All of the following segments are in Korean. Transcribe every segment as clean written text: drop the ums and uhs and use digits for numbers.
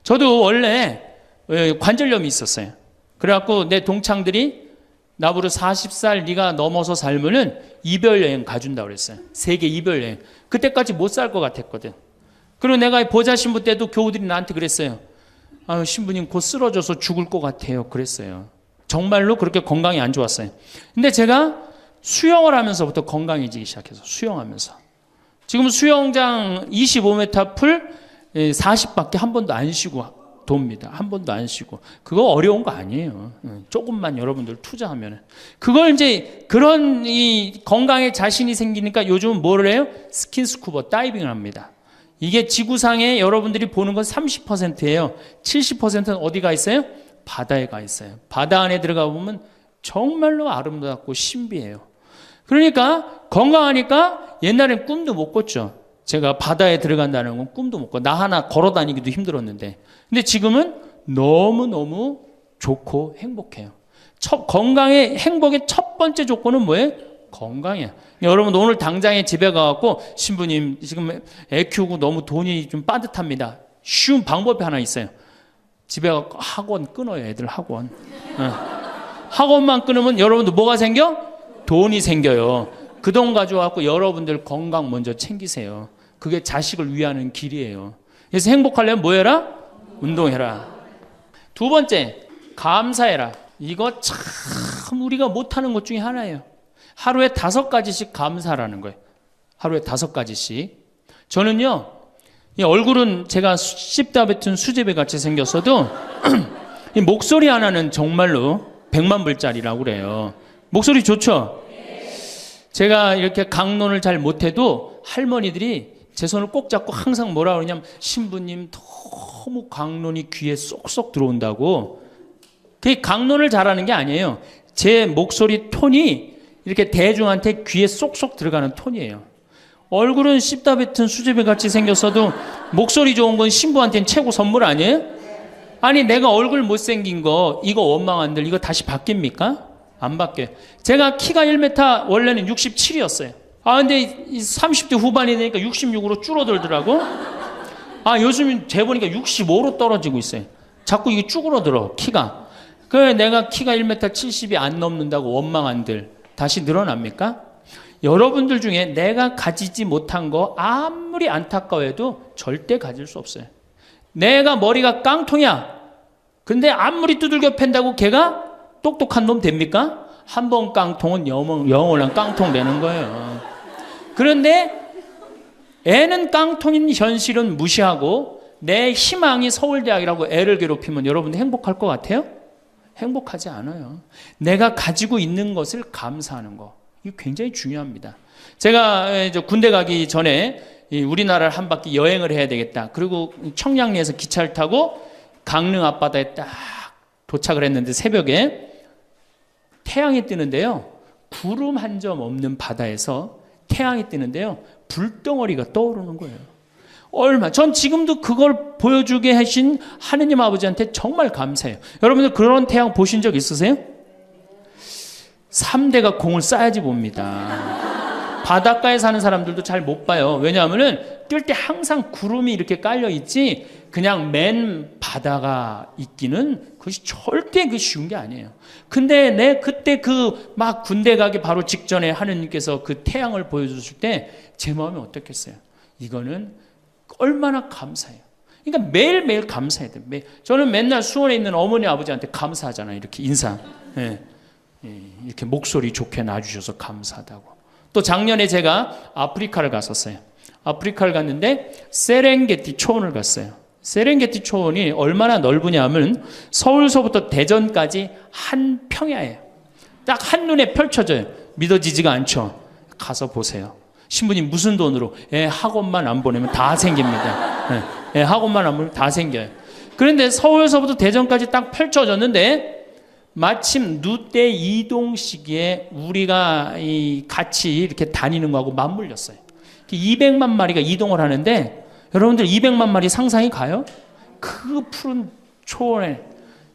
저도 원래 관절염이 있었어요. 그래갖고 내 동창들이 나보고 40살 네가 넘어서 살면은 이별여행 가준다고 그랬어요. 세계 이별여행. 그때까지 못 살 것 같았거든. 그리고 내가 보좌 신부 때도 교우들이 나한테 그랬어요. 아유, 신부님 곧 쓰러져서 죽을 것 같아요. 그랬어요. 정말로 그렇게 건강이 안 좋았어요. 근데 제가 수영을 하면서부터 건강해지기 시작해서 수영하면서. 지금 수영장 25m 풀 40밖에 한 번도 안 쉬고 돕니다. 한 번도 안 쉬고. 그거 어려운 거 아니에요. 조금만 여러분들 투자하면. 그걸 이제 그런 이 건강에 자신이 생기니까 요즘은 뭐를 해요? 스킨스쿠버 다이빙을 합니다. 이게 지구상에 여러분들이 보는 건 30%예요. 70%는 어디가 있어요? 바다에 가 있어요. 바다 안에 들어가 보면 정말로 아름답고 신비해요. 그러니까 건강하니까 옛날엔 꿈도 못 꿨죠. 제가 바다에 들어간다는 건 꿈도 못 꿔. 나 하나 걸어 다니기도 힘들었는데. 근데 지금은 너무너무 좋고 행복해요. 건강의 행복의 첫 번째 조건은 뭐예요? 건강이야. 여러분 오늘 당장에 집에 가갖고 신부님 지금 애 키우고 너무 돈이 좀 빠듯합니다. 쉬운 방법이 하나 있어요. 집에 가서 학원 끊어요. 애들 학원. 학원만 끊으면 여러분들 뭐가 생겨? 돈이 생겨요. 그 돈 가져와서 여러분들 건강 먼저 챙기세요. 그게 자식을 위하는 길이에요. 그래서 행복하려면 뭐 해라? 운동해라. 두 번째, 감사해라. 이거 참 우리가 못하는 것 중에 하나예요. 하루에 5가지씩 감사하라는 거예요. 하루에 5가지씩. 저는요, 이 얼굴은 제가 씹다 뱉은 수제비 같이 생겼어도 이 목소리 하나는 정말로 100만 불짜리라고 그래요. 목소리 좋죠? 제가 이렇게 강론을 잘 못해도 할머니들이 제 손을 꼭 잡고 항상 뭐라 그러냐면 신부님 너무 강론이 귀에 쏙쏙 들어온다고. 그게 강론을 잘하는 게 아니에요. 제 목소리 톤이 이렇게 대중한테 귀에 쏙쏙 들어가는 톤이에요. 얼굴은 씹다 뱉은 수제비 같이 생겼어도 목소리 좋은 건 신부한테는 최고 선물 아니에요? 아니 내가 얼굴 못생긴 거 이거 원망한들 이거 다시 바뀝니까? 안 바뀌어요. 제가 키가 1m 원래는 67이었어요. 아 근데 30대 후반이 되니까 66으로 줄어들더라고. 아 요즘 재보니까 65로 떨어지고 있어요. 자꾸 이게 쭈그러들어 키가. 그래 내가 키가 1m 70이 안 넘는다고 원망한들 다시 늘어납니까? 여러분들 중에 내가 가지지 못한 거 아무리 안타까워해도 절대 가질 수 없어요. 내가 머리가 깡통이야. 근데 아무리 두들겨 팬다고 걔가 똑똑한 놈 됩니까? 한 번 깡통은 영원한 깡통 되는 거예요. 그런데 애는 깡통인 현실은 무시하고 내 희망이 서울대학이라고 애를 괴롭히면 여러분들 행복할 것 같아요? 행복하지 않아요. 내가 가지고 있는 것을 감사하는 거. 이거 굉장히 중요합니다. 제가 군대 가기 전에 우리나라를 한 바퀴 여행을 해야 되겠다. 그리고 청량리에서 기차를 타고 강릉 앞바다에 딱 도착을 했는데 새벽에 태양이 뜨는데요. 구름 한 점 없는 바다에서 태양이 뜨는데요. 불덩어리가 떠오르는 거예요. 전 지금도 그걸 보여주게 하신 하느님 아버지한테 정말 감사해요. 여러분들 그런 태양 보신 적 있으세요? 3대가 공을 쌓아야지 봅니다. 바닷가에 사는 사람들도 잘 못 봐요. 왜냐하면은 뜰 때 항상 구름이 이렇게 깔려 있지 그냥 맨 바다가 있기는 그것이 절대 쉬운 게 아니에요. 근데 내 그때 막 군대 가기 바로 직전에 하느님께서 그 태양을 보여주실 때 제 마음이 어떻겠어요? 이거는 얼마나 감사해요. 그러니까 매일매일 감사해야 돼요. 저는 맨날 수원에 있는 어머니 아버지한테 감사하잖아요. 이렇게 인사. 이렇게 목소리 좋게 놔주셔서 감사하다고. 또 작년에 제가 아프리카를 갔었어요. 아프리카를 갔는데 세렝게티 초원을 갔어요. 세렝게티 초원이 얼마나 넓으냐면 서울서부터 대전까지 한 평야예요. 딱 한눈에 펼쳐져요. 믿어지지가 않죠? 가서 보세요. 신부님 무슨 돈으로? 학원만 안 보내면 다 생깁니다. 학원만 안 보내면 다 생겨요. 그런데 서울서부터 대전까지 딱 펼쳐졌는데 마침 누때 이동 시기에 우리가 같이 이렇게 다니는 거하고 맞물렸어요. 200만 마리가 이동을 하는데 여러분들 200만 마리 상상이 가요? 그 푸른 초원에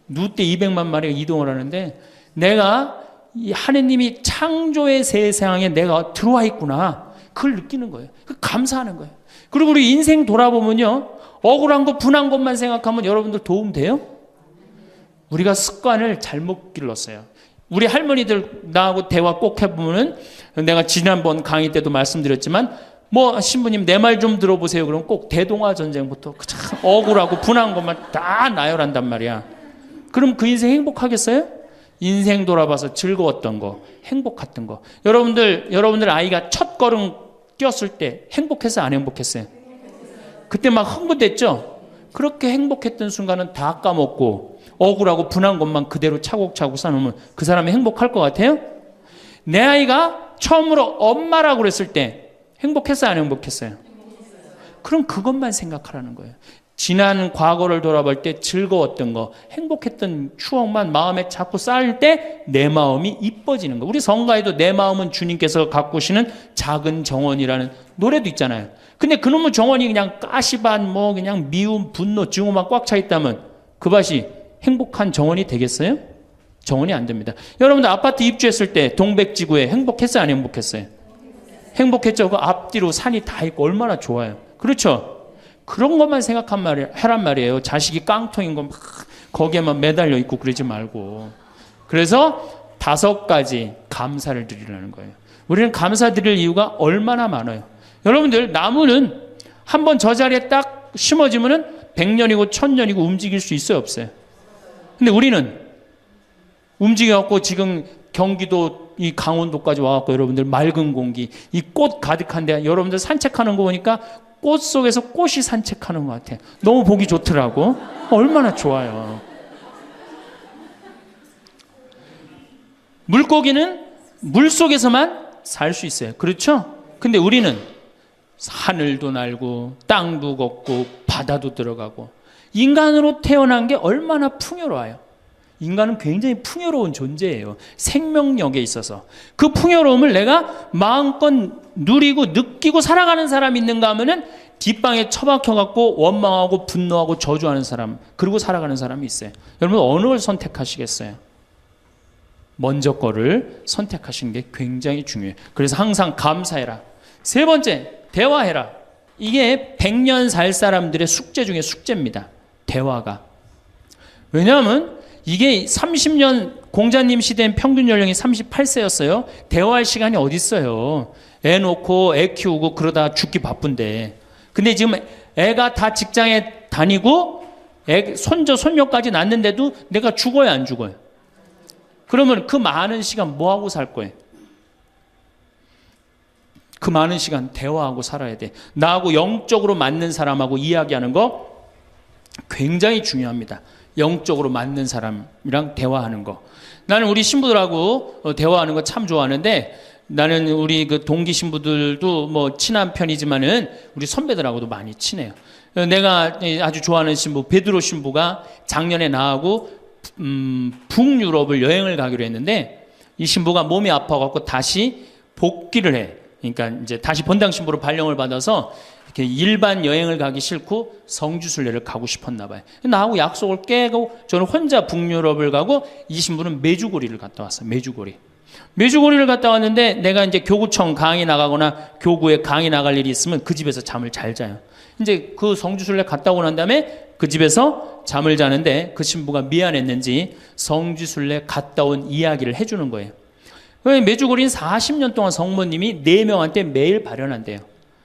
누때 200만 마리가 이동을 하는데 내가 이 하느님이 창조의 세상에 내가 들어와 있구나. 그걸 느끼는 거예요. 감사하는 거예요. 그리고 우리 인생 돌아보면요. 억울한 거, 분한 것만 생각하면 여러분들 도움 돼요? 우리가 습관을 잘못 길렀어요. 우리 할머니들 나하고 대화 꼭 해보면은, 내가 지난번 강의 때도 말씀드렸지만, 뭐 신부님 내 말 좀 들어보세요. 그럼 꼭 대동아 전쟁부터 참 억울하고 분한 것만 다 나열한단 말이야. 그럼 그 인생 행복하겠어요? 인생 돌아봐서 즐거웠던 거, 행복했던 거. 여러분들 아이가 첫 걸음 뛰었을 때 행복했어요, 안 행복했어요? 그때 막 흥분됐죠? 그렇게 행복했던 순간은 다 까먹고 억울하고 분한 것만 그대로 차곡차곡 쌓아놓으면 그 사람이 행복할 것 같아요? 내 아이가 처음으로 엄마라고 그랬을 때 행복했어요, 안 행복했어요? 그럼 그것만 생각하라는 거예요. 지난 과거를 돌아볼 때 즐거웠던 거, 행복했던 추억만 마음에 자꾸 쌓일 때 내 마음이 이뻐지는 거. 우리 성가에도 내 마음은 주님께서 가꾸시는 작은 정원이라는 노래도 있잖아요. 근데 그놈의 정원이 그냥 가시밭, 뭐 그냥 미움, 분노, 증오만 꽉 차 있다면 그 밭이 행복한 정원이 되겠어요? 정원이 안 됩니다. 여러분들 아파트 입주했을 때 동백지구에 행복했어요, 안 행복했어요? 행복했죠. 그 앞뒤로 산이 다 있고 얼마나 좋아요. 그렇죠? 그런 것만 하란 말이에요. 자식이 깡통인 거 막 거기에만 매달려 있고 그러지 말고. 그래서 5가지 감사를 드리라는 거예요. 우리는 감사드릴 이유가 얼마나 많아요. 여러분들 나무는 한번 저 자리에 딱 심어지면은 100년이고 1000년이고 움직일 수 있어요, 없어요? 근데 우리는 움직여갖고 지금 경기도 이 강원도까지 와갖고 여러분들 맑은 공기, 이 꽃 가득한데 여러분들 산책하는 거 보니까 꽃 속에서 꽃이 산책하는 것 같아요. 너무 보기 좋더라고. 얼마나 좋아요. 물고기는 물 속에서만 살 수 있어요. 그렇죠? 근데 우리는 하늘도 날고 땅도 걷고 바다도 들어가고 인간으로 태어난 게 얼마나 풍요로워요. 인간은 굉장히 풍요로운 존재예요. 생명력에 있어서. 그 풍요로움을 내가 마음껏 누리고 느끼고 살아가는 사람이 있는가 하면은 뒷방에 처박혀갖고 원망하고 분노하고 저주하는 사람, 그리고 살아가는 사람이 있어요. 여러분 어느 걸 선택하시겠어요? 먼저 거를 선택하시는 게 굉장히 중요해요. 그래서 항상 감사해라. 3번째, 대화해라. 이게 100년 살 사람들의 숙제 중에 숙제입니다. 대화가. 왜냐하면 이게 30년 공자님 시대엔 평균 연령이 38세였어요. 대화할 시간이 어디 있어요? 애 놓고 애 키우고 그러다 죽기 바쁜데. 근데 지금 애가 다 직장에 다니고 애 손자 손녀까지 낳는데도 내가 죽어요, 안 죽어요? 그러면 그 많은 시간 뭐 하고 살 거예요? 그 많은 시간 대화하고 살아야 돼. 나하고 영적으로 맞는 사람하고 이야기하는 거 굉장히 중요합니다. 영적으로 맞는 사람이랑 대화하는 거. 나는 우리 신부들하고 대화하는 거 참 좋아하는데, 나는 우리 그 동기 신부들도 뭐 친한 편이지만은 우리 선배들하고도 많이 친해요. 내가 아주 좋아하는 신부 베드로 신부가 작년에 나하고 북유럽을 여행을 가기로 했는데, 이 신부가 몸이 아파갖고 다시 복귀를 해. 그러니까 이제 다시 본당 신부로 발령을 받아서 이렇게 일반 여행을 가기 싫고 성주순례를 가고 싶었나 봐요. 나하고 약속을 깨고 저는 혼자 북유럽을 가고, 이 신부는 메주고리를 갔다 왔어요. 메주고리를 갔다 왔는데, 내가 이제 교구청 강의 나가거나 교구에 강의 나갈 일이 있으면 그 집에서 잠을 잘 자요. 이제 그 성주순례 갔다 오고 난 다음에 그 집에서 잠을 자는데, 그 신부가 미안했는지 성주순례 갔다 온 이야기를 해주는 거예요. 메주고리는 40년 동안 성모님이 4명한테 매일 발현한대요.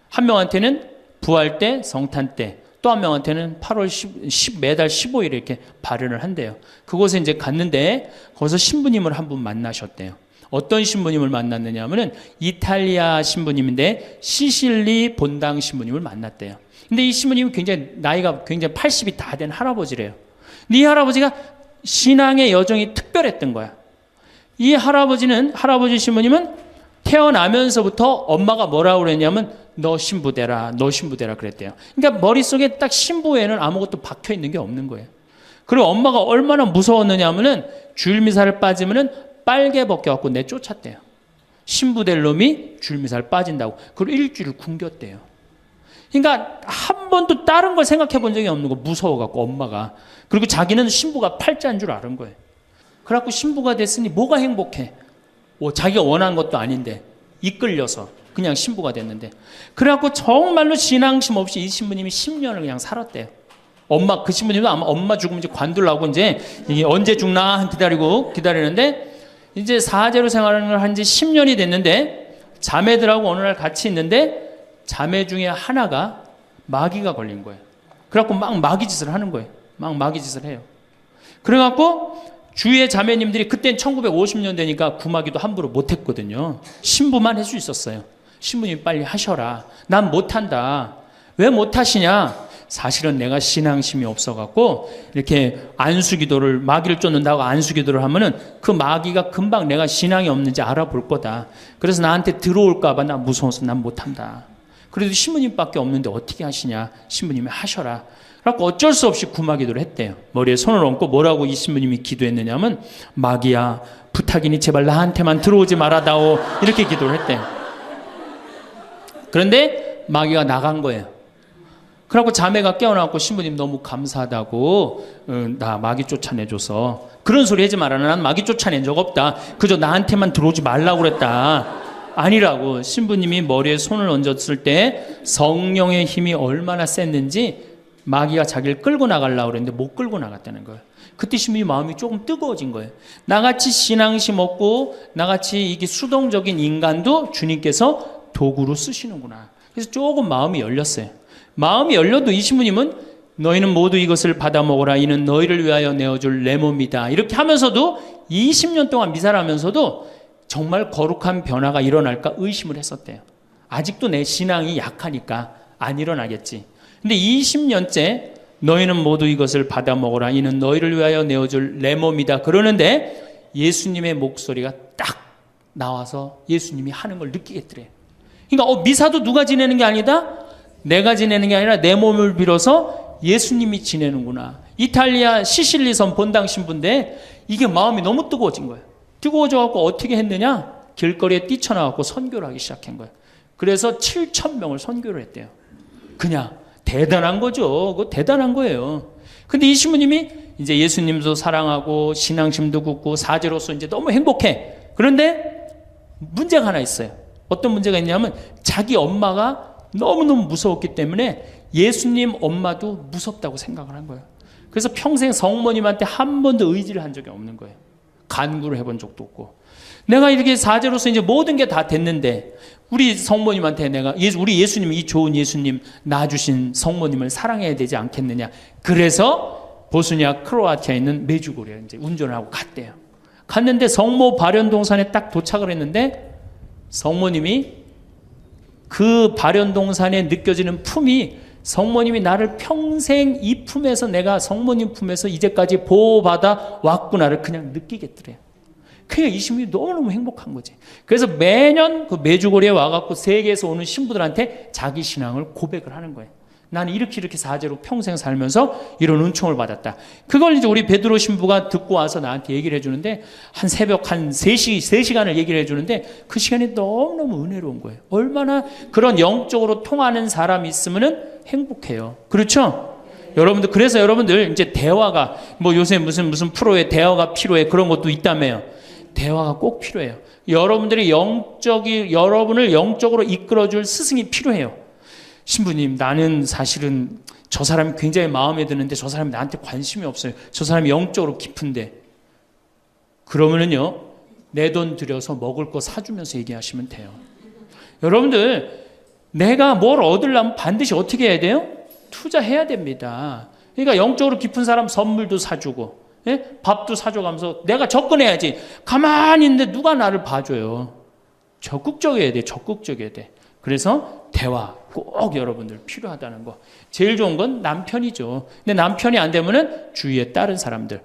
한 명한테는 부활 때, 성탄 때, 또 한 명한테는 8월 10 매달 15일에 이렇게 발현을 한대요. 그곳에 이제 갔는데 거기서 신부님을 한 분 만나셨대요. 어떤 신부님을 만났느냐 하면은 이탈리아 신부님인데 시실리 본당 신부님을 만났대요. 근데 이 신부님은 굉장히 나이가 굉장히 80이 다 된 할아버지래요. 근데 이 할아버지가 신앙의 여정이 특별했던 거야. 이 할아버지 신부님은 태어나면서부터 엄마가 뭐라고 그랬냐면 너 신부 되라 그랬대요. 그러니까 머릿속에 딱 신부 외에는 아무것도 박혀 있는 게 없는 거예요. 그리고 엄마가 얼마나 무서웠느냐 하면은 주일미사를 빠지면은 빨개 벗겨갖고 내쫓았대요. 신부 될 놈이 주일미사를 빠진다고. 그리고 일주일 굶겼대요. 그러니까 한 번도 다른 걸 생각해 본 적이 없는 거, 무서워갖고 엄마가. 그리고 자기는 신부가 팔자인 줄 아는 거예요. 그래갖고 신부가 됐으니 뭐가 행복해? 자기가 원한 것도 아닌데 이끌려서. 그냥 신부가 됐는데. 그래갖고 정말로 신앙심 없이 이 신부님이 10년을 그냥 살았대요. 그 신부님도 아마 엄마 죽으면 이제 관둘라고 이제 이게 언제 죽나 기다리는데, 이제 사제로 생활을 한 지 10년이 됐는데, 자매들하고 어느 날 같이 있는데, 자매 중에 하나가 마귀가 걸린 거예요. 그래갖고 막 마귀짓을 하는 거예요. 막 마귀짓을 해요. 그래갖고 주위의 자매님들이, 그땐 1950년대니까 구마기도 함부로 못했거든요. 신부만 할 수 있었어요. 신부님 빨리 하셔라. 난 못한다. 왜 못하시냐? 사실은 내가 신앙심이 없어갖고 이렇게 안수기도를, 마귀를 쫓는다고 안수기도를 하면은 그 마귀가 금방 내가 신앙이 없는지 알아볼 거다. 그래서 나한테 들어올까봐 나 무서워서 난 못한다. 그래도 신부님밖에 없는데 어떻게 하시냐? 신부님이 하셔라. 그래서 어쩔 수 없이 구마기도를 했대요. 머리에 손을 얹고 뭐라고 이 신부님이 기도했느냐면, 마귀야 부탁이니 제발 나한테만 들어오지 말아다오, 이렇게 기도를 했대요. 그런데 마귀가 나간 거예요. 그래갖고 자매가 깨어나고, 신부님 너무 감사하다고, 나 마귀 쫓아내줘서. 그런 소리 하지 마라. 난 마귀 쫓아낸 적 없다. 그저 나한테만 들어오지 말라고 그랬다. 아니라고. 신부님이 머리에 손을 얹었을 때 성령의 힘이 얼마나 셌는지 마귀가 자기를 끌고 나가려고 그랬는데 못 끌고 나갔다는 거예요. 그때 신부님 마음이 조금 뜨거워진 거예요. 나같이 신앙심 없고 나같이 이게 수동적인 인간도 주님께서 도구로 쓰시는구나. 그래서 조금 마음이 열렸어요. 마음이 열려도 이 신부님은 너희는 모두 이것을 받아 먹어라. 이는 너희를 위하여 내어줄 내 몸이다. 이렇게 하면서도 20년 동안 미사를 하면서도 정말 거룩한 변화가 일어날까 의심을 했었대요. 아직도 내 신앙이 약하니까 안 일어나겠지. 근데 20년째 너희는 모두 이것을 받아 먹어라. 이는 너희를 위하여 내어줄 내 몸이다. 그러는데 예수님의 목소리가 딱 나와서 예수님이 하는 걸 느끼겠더래요. 그러니까 미사도 누가 지내는 게 아니다? 내가 지내는 게 아니라 내 몸을 빌어서 예수님이 지내는구나. 이탈리아 시실리 섬 본당 신부인데 이게 마음이 너무 뜨거워진 거예요. 뜨거워져갖고 어떻게 했느냐? 길거리에 뛰쳐나가고 선교를 하기 시작한 거예요. 그래서 7,000명을 선교를 했대요. 그냥 대단한 거죠. 그거 대단한 거예요. 근데 이 신부님이 이제 예수님도 사랑하고 신앙심도 굳고 사제로서 이제 너무 행복해. 그런데 문제가 하나 있어요. 어떤 문제가 있냐면 자기 엄마가 너무너무 무서웠기 때문에 예수님 엄마도 무섭다고 생각을 한 거예요. 그래서 평생 성모님한테 한 번도 의지를 한 적이 없는 거예요. 간구를 해본 적도 없고. 내가 이렇게 사제로서 이제 모든 게 다 됐는데 우리 성모님한테 우리 예수님, 이 좋은 예수님 낳아주신 성모님을 사랑해야 되지 않겠느냐. 그래서 보스니아 크로아티아에 있는 메주고리에 이제 운전을 하고 갔대요. 갔는데 성모 발연동산에 딱 도착을 했는데 성모님이 그 발연동산에 느껴지는 품이 성모님이 나를 평생 이 품에서 내가 성모님 품에서 이제까지 보호받아 왔구나를 그냥 느끼겠더래요. 그냥 이 신부님이 너무너무 행복한 거지. 그래서 매년 그 메주고리에 와갖고 세계에서 오는 신부들한테 자기 신앙을 고백을 하는 거예요. 나는 이렇게 사제로 평생 살면서 이런 은총을 받았다. 그걸 이제 우리 베드로 신부가 듣고 와서 나한테 얘기를 해주는데 한 새벽 한 3시간을 얘기를 해주는데 그 시간이 너무너무 은혜로운 거예요. 얼마나 그런 영적으로 통하는 사람이 있으면은 행복해요. 그렇죠? 여러분들, 그래서 여러분들 이제 대화가 뭐 요새 무슨 프로에 대화가 필요해 그런 것도 있다며요. 대화가 꼭 필요해요. 여러분들이 여러분을 영적으로 이끌어줄 스승이 필요해요. 신부님, 나는 사실은 저 사람이 굉장히 마음에 드는데 저 사람이 나한테 관심이 없어요. 저 사람이 영적으로 깊은데. 그러면은요, 내 돈 들여서 먹을 거 사주면서 얘기하시면 돼요. 여러분들, 내가 뭘 얻으려면 반드시 어떻게 해야 돼요? 투자해야 됩니다. 그러니까 영적으로 깊은 사람 선물도 사주고, 예? 밥도 사줘가면서 내가 접근해야지. 가만히 있는데 누가 나를 봐줘요. 적극적이어야 돼. 적극적이어야 돼. 그래서 대화 꼭 여러분들 필요하다는 거. 제일 좋은 건 남편이죠. 근데 남편이 안 되면은 주위에 다른 사람들,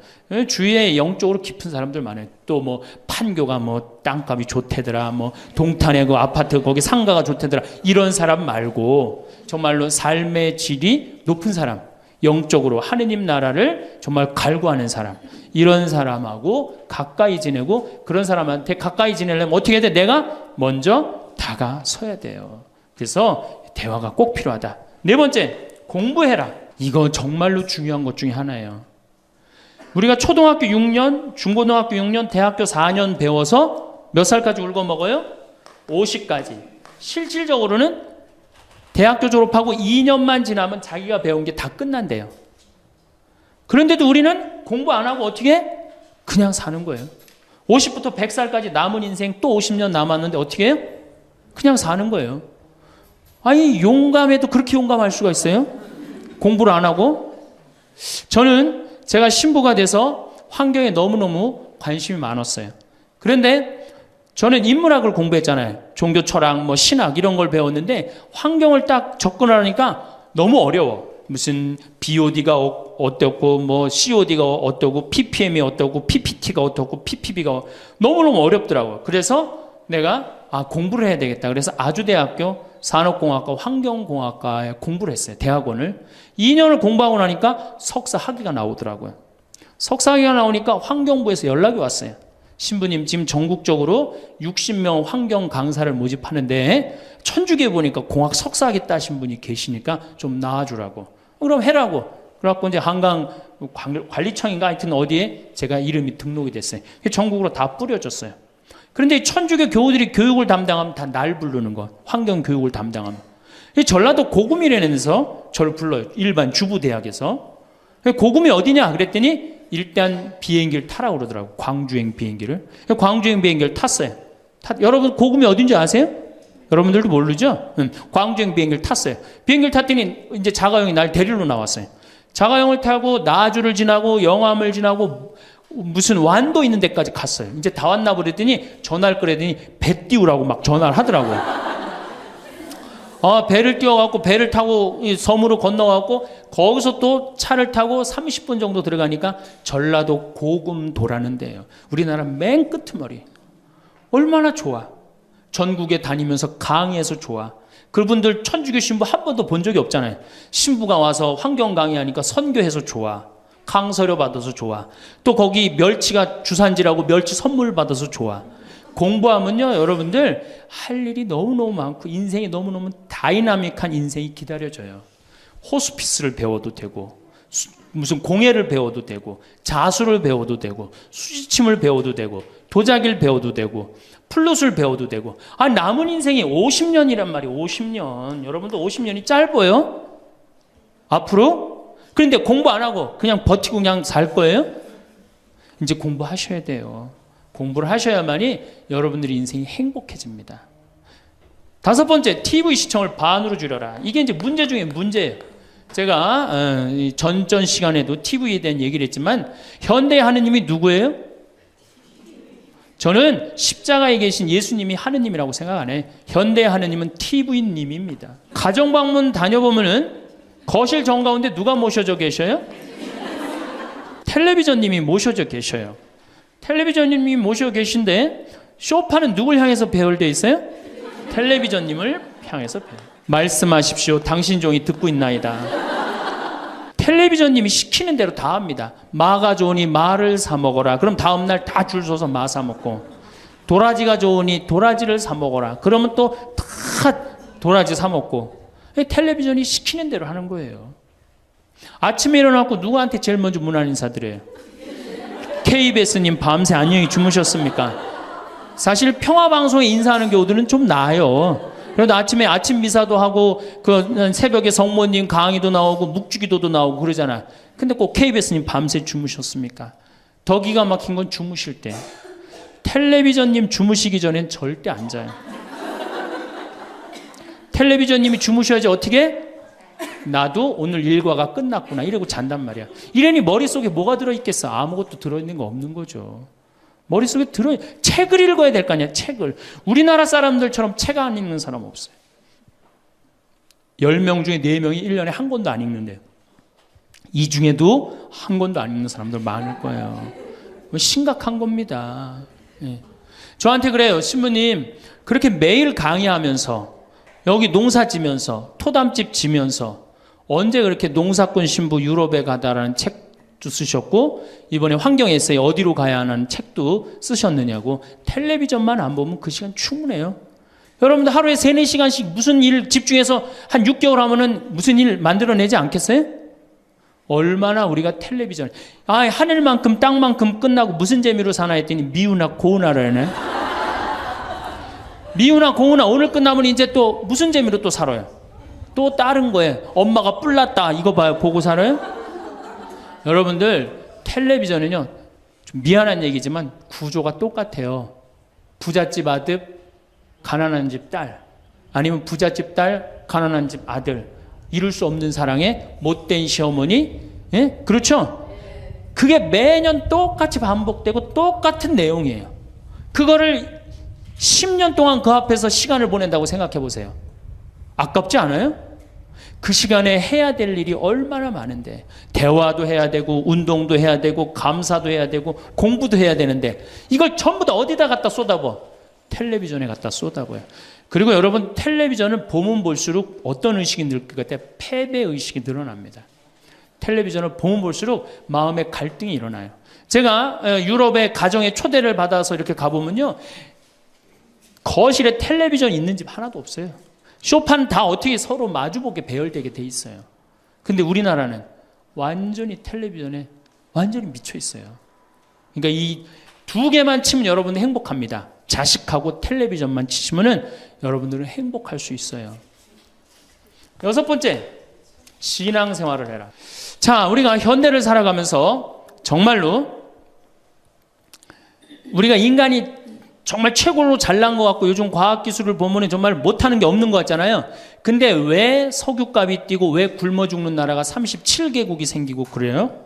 주위에 영적으로 깊은 사람들 많아요. 또 뭐 판교가 뭐 땅값이 좋대더라, 뭐 동탄에 그 아파트 거기 상가가 좋대더라, 이런 사람 말고 정말로 삶의 질이 높은 사람, 영적으로 하느님 나라를 정말 갈구하는 사람, 이런 사람하고 가까이 지내고, 그런 사람한테 가까이 지내려면 어떻게 해야 돼? 내가 먼저 다가서야 돼요. 그래서 대화가 꼭 필요하다. 네 번째, 공부해라. 이거 정말로 중요한 것 중에 하나예요. 우리가 초등학교 6년, 중고등학교 6년, 대학교 4년 배워서 몇 살까지 울고 먹어요? 50까지. 실질적으로는 대학교 졸업하고 2년만 지나면 자기가 배운 게 다 끝난대요. 그런데도 우리는 공부 안 하고 어떻게 해? 그냥 사는 거예요. 50부터 100살까지 남은 인생 또 50년 남았는데 어떻게 해요? 그냥 사는 거예요. 아니, 용감해도 그렇게 용감할 수가 있어요? 공부를 안 하고? 저는 제가 신부가 돼서 환경에 너무너무 관심이 많았어요. 그런데 저는 인문학을 공부했잖아요. 종교 철학, 뭐 신학 이런 걸 배웠는데 환경을 딱 접근하니까 너무 어려워. 무슨 BOD가 어떻고 뭐 COD가 어떻고 PPM이 어떻고 PPT가 어떻고 PPB가 너무너무 어렵더라고요. 그래서 내가 공부를 해야 되겠다. 그래서 아주대학교 산업공학과 환경공학과에 공부를 했어요. 대학원을. 2년을 공부하고 나니까 석사 학위가 나오더라고요. 석사 학위가 나오니까 환경부에서 연락이 왔어요. 신부님 지금 전국적으로 60명 환경 강사를 모집하는데 천주교에 보니까 공학 석사학위 따신 분이 계시니까 좀 나와주라고. 그럼 해라고. 그래갖고 이제 한강 관리청인가 하여튼 어디에 제가 이름이 등록이 됐어요. 전국으로 다 뿌려졌어요. 그런데 천주교 교우들이 교육을 담당하면 다 날 부르는 거. 환경 교육을 담당하면. 전라도 고금이라면서 저를 불러요. 일반 주부대학에서. 고금이 어디냐 그랬더니 일단 비행기를 타라고 그러더라고. 광주행 비행기를. 광주행 비행기를 탔어요. 여러분 고금이 어딘지 아세요? 여러분들도 모르죠? 광주행 비행기를 탔어요. 비행기를 탔더니 이제 자가용이 날 데리러 나왔어요. 자가용을 타고 나주를 지나고 영암을 지나고 무슨 완도 있는 데까지 갔어요. 이제 다 왔나 보랬더니 전화를 끌더니 배 띄우라고 막 전화를 하더라고요. 배를 띄워갖고 배를 타고 섬으로 건너갖고 거기서 또 차를 타고 30분 정도 들어가니까 전라도 고금도라는 데예요. 우리나라 맨 끄트머리. 얼마나 좋아. 전국에 다니면서 강의해서 좋아. 그분들 천주교 신부 한 번도 본 적이 없잖아요. 신부가 와서 환경 강의하니까 선교해서 좋아. 강서료 받아서 좋아. 또 거기 멸치가 주산지라고 멸치 선물 받아서 좋아. 공부하면요 여러분들 할 일이 너무너무 많고 인생이 너무너무 다이나믹한 인생이 기다려져요. 호스피스를 배워도 되고 무슨 공예를 배워도 되고 자수를 배워도 되고 수지침을 배워도 되고 도자기를 배워도 되고 플룻을 배워도 되고 남은 인생이 50년이란 말이에요. 50년. 여러분들 50년이 짧아요? 앞으로? 그런데 공부 안 하고 그냥 버티고 그냥 살 거예요? 이제 공부하셔야 돼요. 공부를 하셔야만이 여러분들의 인생이 행복해집니다. 다섯 번째, TV 시청을 반으로 줄여라. 이게 이제 문제 중에 문제예요. 제가 전전 시간에도 TV에 대한 얘기를 했지만 현대의 하느님이 누구예요? 저는 십자가에 계신 예수님이 하느님이라고 생각 안 해요. 현대의 하느님은 TV님입니다. 가정방문 다녀보면은 거실 정가운데 누가 모셔져 계셔요? 텔레비전님이 모셔져 계셔요. 텔레비전님이 모셔 계신데 소파는 누굴 향해서 배열되어 있어요? 텔레비전님을 향해서 배열. 말씀하십시오. 당신 종이 듣고 있나이다. 텔레비전님이 시키는 대로 다 합니다. 마가 좋으니 마를 사 먹어라. 그럼 다음날 다 줄 서서 마 사 먹고, 도라지가 좋으니 도라지를 사 먹어라. 그러면 또 다 도라지 사 먹고. 텔레비전이 시키는 대로 하는 거예요. 아침에 일어나고 누구한테 제일 먼저 문안 인사드려요? KBS님 밤새 안녕히 주무셨습니까? 사실 평화방송에 인사하는 경우들은 좀 나아요. 그래도 아침에 아침 미사도 하고 그 새벽에 성모님 강의도 나오고 묵주기도도 나오고 그러잖아. 근데 꼭 KBS님 밤새 주무셨습니까? 더 기가 막힌 건 주무실 때. 텔레비전님 주무시기 전엔 절대 안 자요. 텔레비전님이 주무셔야지 어떻게? 나도 오늘 일과가 끝났구나 이러고 잔단 말이야. 이러니 머릿속에 뭐가 들어있겠어? 아무것도 들어있는 거 없는 거죠. 머릿속에 책을 읽어야 될 거 아니야. 책을. 우리나라 사람들처럼 책 안 읽는 사람 없어요. 10명 중에 4명이 1년에 한 권도 안 읽는데요. 이 중에도 한 권도 안 읽는 사람들 많을 거예요. 심각한 겁니다. 예. 저한테 그래요. 신부님 그렇게 매일 강의하면서 여기 농사 지면서 토담집 지면서 언제 그렇게 농사꾼 신부 유럽에 가다라는 책도 쓰셨고 이번에 환경 에세이 어디로 가야 하는 책도 쓰셨느냐고. 텔레비전만 안 보면 그 시간 충분해요. 여러분들 하루에 3, 4시간씩 무슨 일 집중해서 한 6개월 하면은 무슨 일 만들어내지 않겠어요? 얼마나 우리가 텔레비전 하늘만큼 땅만큼 끝나고 무슨 재미로 사나 했더니 미우나 고우나라네. 미우나 고우나 오늘 끝나면 이제 또 무슨 재미로 또 살아요? 또 다른 거에 엄마가 뿔났다 이거 봐요. 보고 살아요? 여러분들 텔레비전은요 좀 미안한 얘기지만 구조가 똑같아요. 부잣집 아들, 가난한 집 딸, 아니면 부잣집 딸, 가난한 집 아들, 이룰 수 없는 사랑에 못된 시어머니, 예? 그렇죠? 그게 매년 똑같이 반복되고 똑같은 내용이에요. 그거를 10년 동안 그 앞에서 시간을 보낸다고 생각해 보세요. 아깝지 않아요? 그 시간에 해야 될 일이 얼마나 많은데, 대화도 해야 되고 운동도 해야 되고 감사도 해야 되고 공부도 해야 되는데 이걸 전부 다 어디다 갖다 쏟아부어? 텔레비전에 갖다 쏟아부어요. 그리고 여러분 텔레비전은 보면 볼수록 어떤 의식이 늘 것 같아요? 패배의식이 늘어납니다. 텔레비전을 보면 볼수록 마음의 갈등이 일어나요. 제가 유럽의 가정에 초대를 받아서 이렇게 가보면요, 거실에 텔레비전 있는 집 하나도 없어요. 쇼파는 다 어떻게 서로 마주보게 배열되게 돼 있어요. 근데 우리나라는 완전히 텔레비전에 완전히 미쳐 있어요. 그러니까 이 두 개만 치면 여러분은 행복합니다. 자식하고 텔레비전만 치시면은 여러분들은 행복할 수 있어요. 여섯 번째, 신앙생활을 해라. 자, 우리가 현대를 살아가면서 정말로 우리가 인간이 정말 최고로 잘난 것 같고 요즘 과학기술을 보면 정말 못하는 게 없는 것 같잖아요. 근데 왜 석유값이 뛰고 왜 굶어 죽는 나라가 37개국이 생기고 그래요?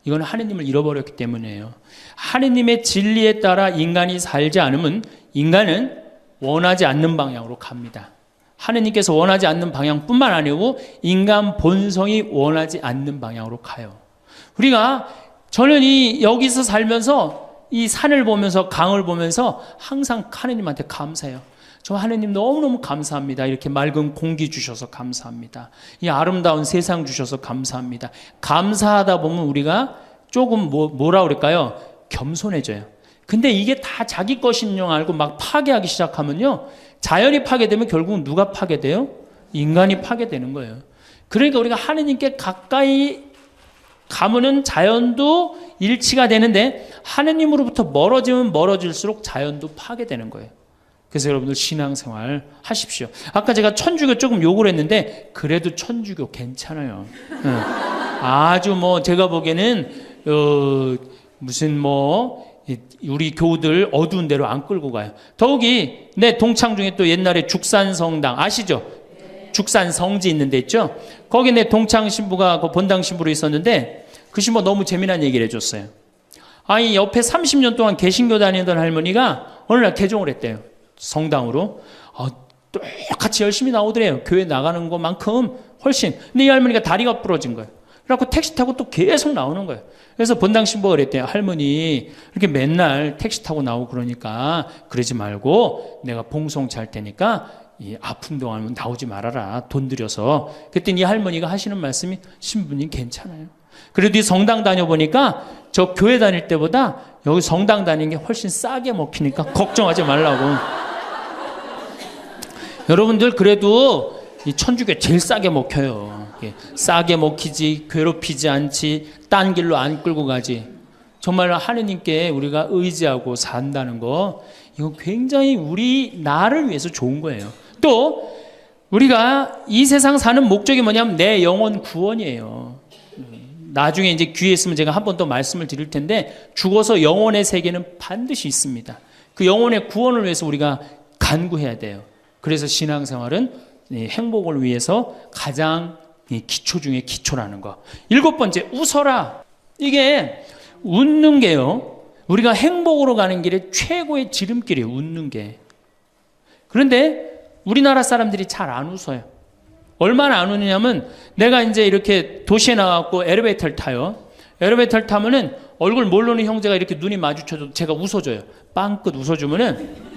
이건 하느님을 잃어버렸기 때문이에요. 하느님의 진리에 따라 인간이 살지 않으면 인간은 원하지 않는 방향으로 갑니다. 하느님께서 원하지 않는 방향뿐만 아니고 인간 본성이 원하지 않는 방향으로 가요. 우리가 저는 여기서 살면서 이 산을 보면서 강을 보면서 항상 하느님한테 감사해요. 저 하느님 너무너무 감사합니다. 이렇게 맑은 공기 주셔서 감사합니다. 이 아름다운 세상 주셔서 감사합니다. 감사하다 보면 우리가 조금 뭐라 그럴까요? 겸손해져요. 근데 이게 다 자기 것인 줄 알고 막 파괴하기 시작하면요, 자연이 파괴되면 결국은 누가 파괴돼요? 인간이 파괴되는 거예요. 그러니까 우리가 하느님께 가까이 가면은 자연도 일치가 되는데 하느님으로부터 멀어지면 멀어질수록 자연도 파괴되는 거예요. 그래서 여러분들 신앙생활 하십시오. 아까 제가 천주교 조금 욕을 했는데 그래도 천주교 괜찮아요. 아주 제가 보기에는 무슨 우리 교우들 어두운 데로 안 끌고 가요. 더욱이 내 동창 중에 또 옛날에 죽산성당 아시죠? 죽산 성지 있는 데 있죠? 거기 내 동창 신부가 그 본당 신부로 있었는데 그 신부 너무 재미난 얘기를 해줬어요. 아니 옆에 30년 동안 개신교 다니던 할머니가 어느 날 개종을 했대요. 성당으로. 똑같이 열심히 나오더래요. 교회 나가는 것만큼 훨씬. 근데 이 할머니가 다리가 부러진 거예요. 그래갖고 택시 타고 또 계속 나오는 거예요. 그래서 본당 신부가 그랬대요. 할머니 이렇게 맨날 택시 타고 나오고 그러니까 그러지 말고 내가 봉송 잘 테니까 이 아픈 동안 나오지 말아라. 돈 들여서. 그랬더니 이 할머니가 하시는 말씀이 신부님 괜찮아요. 그래도 이 성당 다녀보니까 저 교회 다닐 때보다 여기 성당 다니는 게 훨씬 싸게 먹히니까 걱정하지 말라고. 여러분들 그래도 이 천주교 제일 싸게 먹혀요. 싸게 먹히지, 괴롭히지 않지, 딴 길로 안 끌고 가지. 정말 하느님께 우리가 의지하고 산다는 거, 이거 굉장히 우리 나를 위해서 좋은 거예요. 또 우리가 이 세상 사는 목적이 뭐냐면 내 영혼 구원이에요. 나중에 이제 귀에 있으면 제가 한 번 더 말씀을 드릴 텐데 죽어서 영혼의 세계는 반드시 있습니다. 그 영혼의 구원을 위해서 우리가 간구해야 돼요. 그래서 신앙생활은 행복을 위해서 가장 기초 중에 기초라는 거. 일곱 번째, 웃어라. 이게 웃는 게요, 우리가 행복으로 가는 길에 최고의 지름길이에요. 웃는 게. 그런데 우리나라 사람들이 잘 안 웃어요. 얼마나 안 웃느냐면 내가 이제 이렇게 도시에 나가고 엘리베이터를 타요. 엘리베이터를 타면은 얼굴 모르는 형제가 이렇게 눈이 마주쳐도 제가 웃어줘요. 빵긋 웃어주면은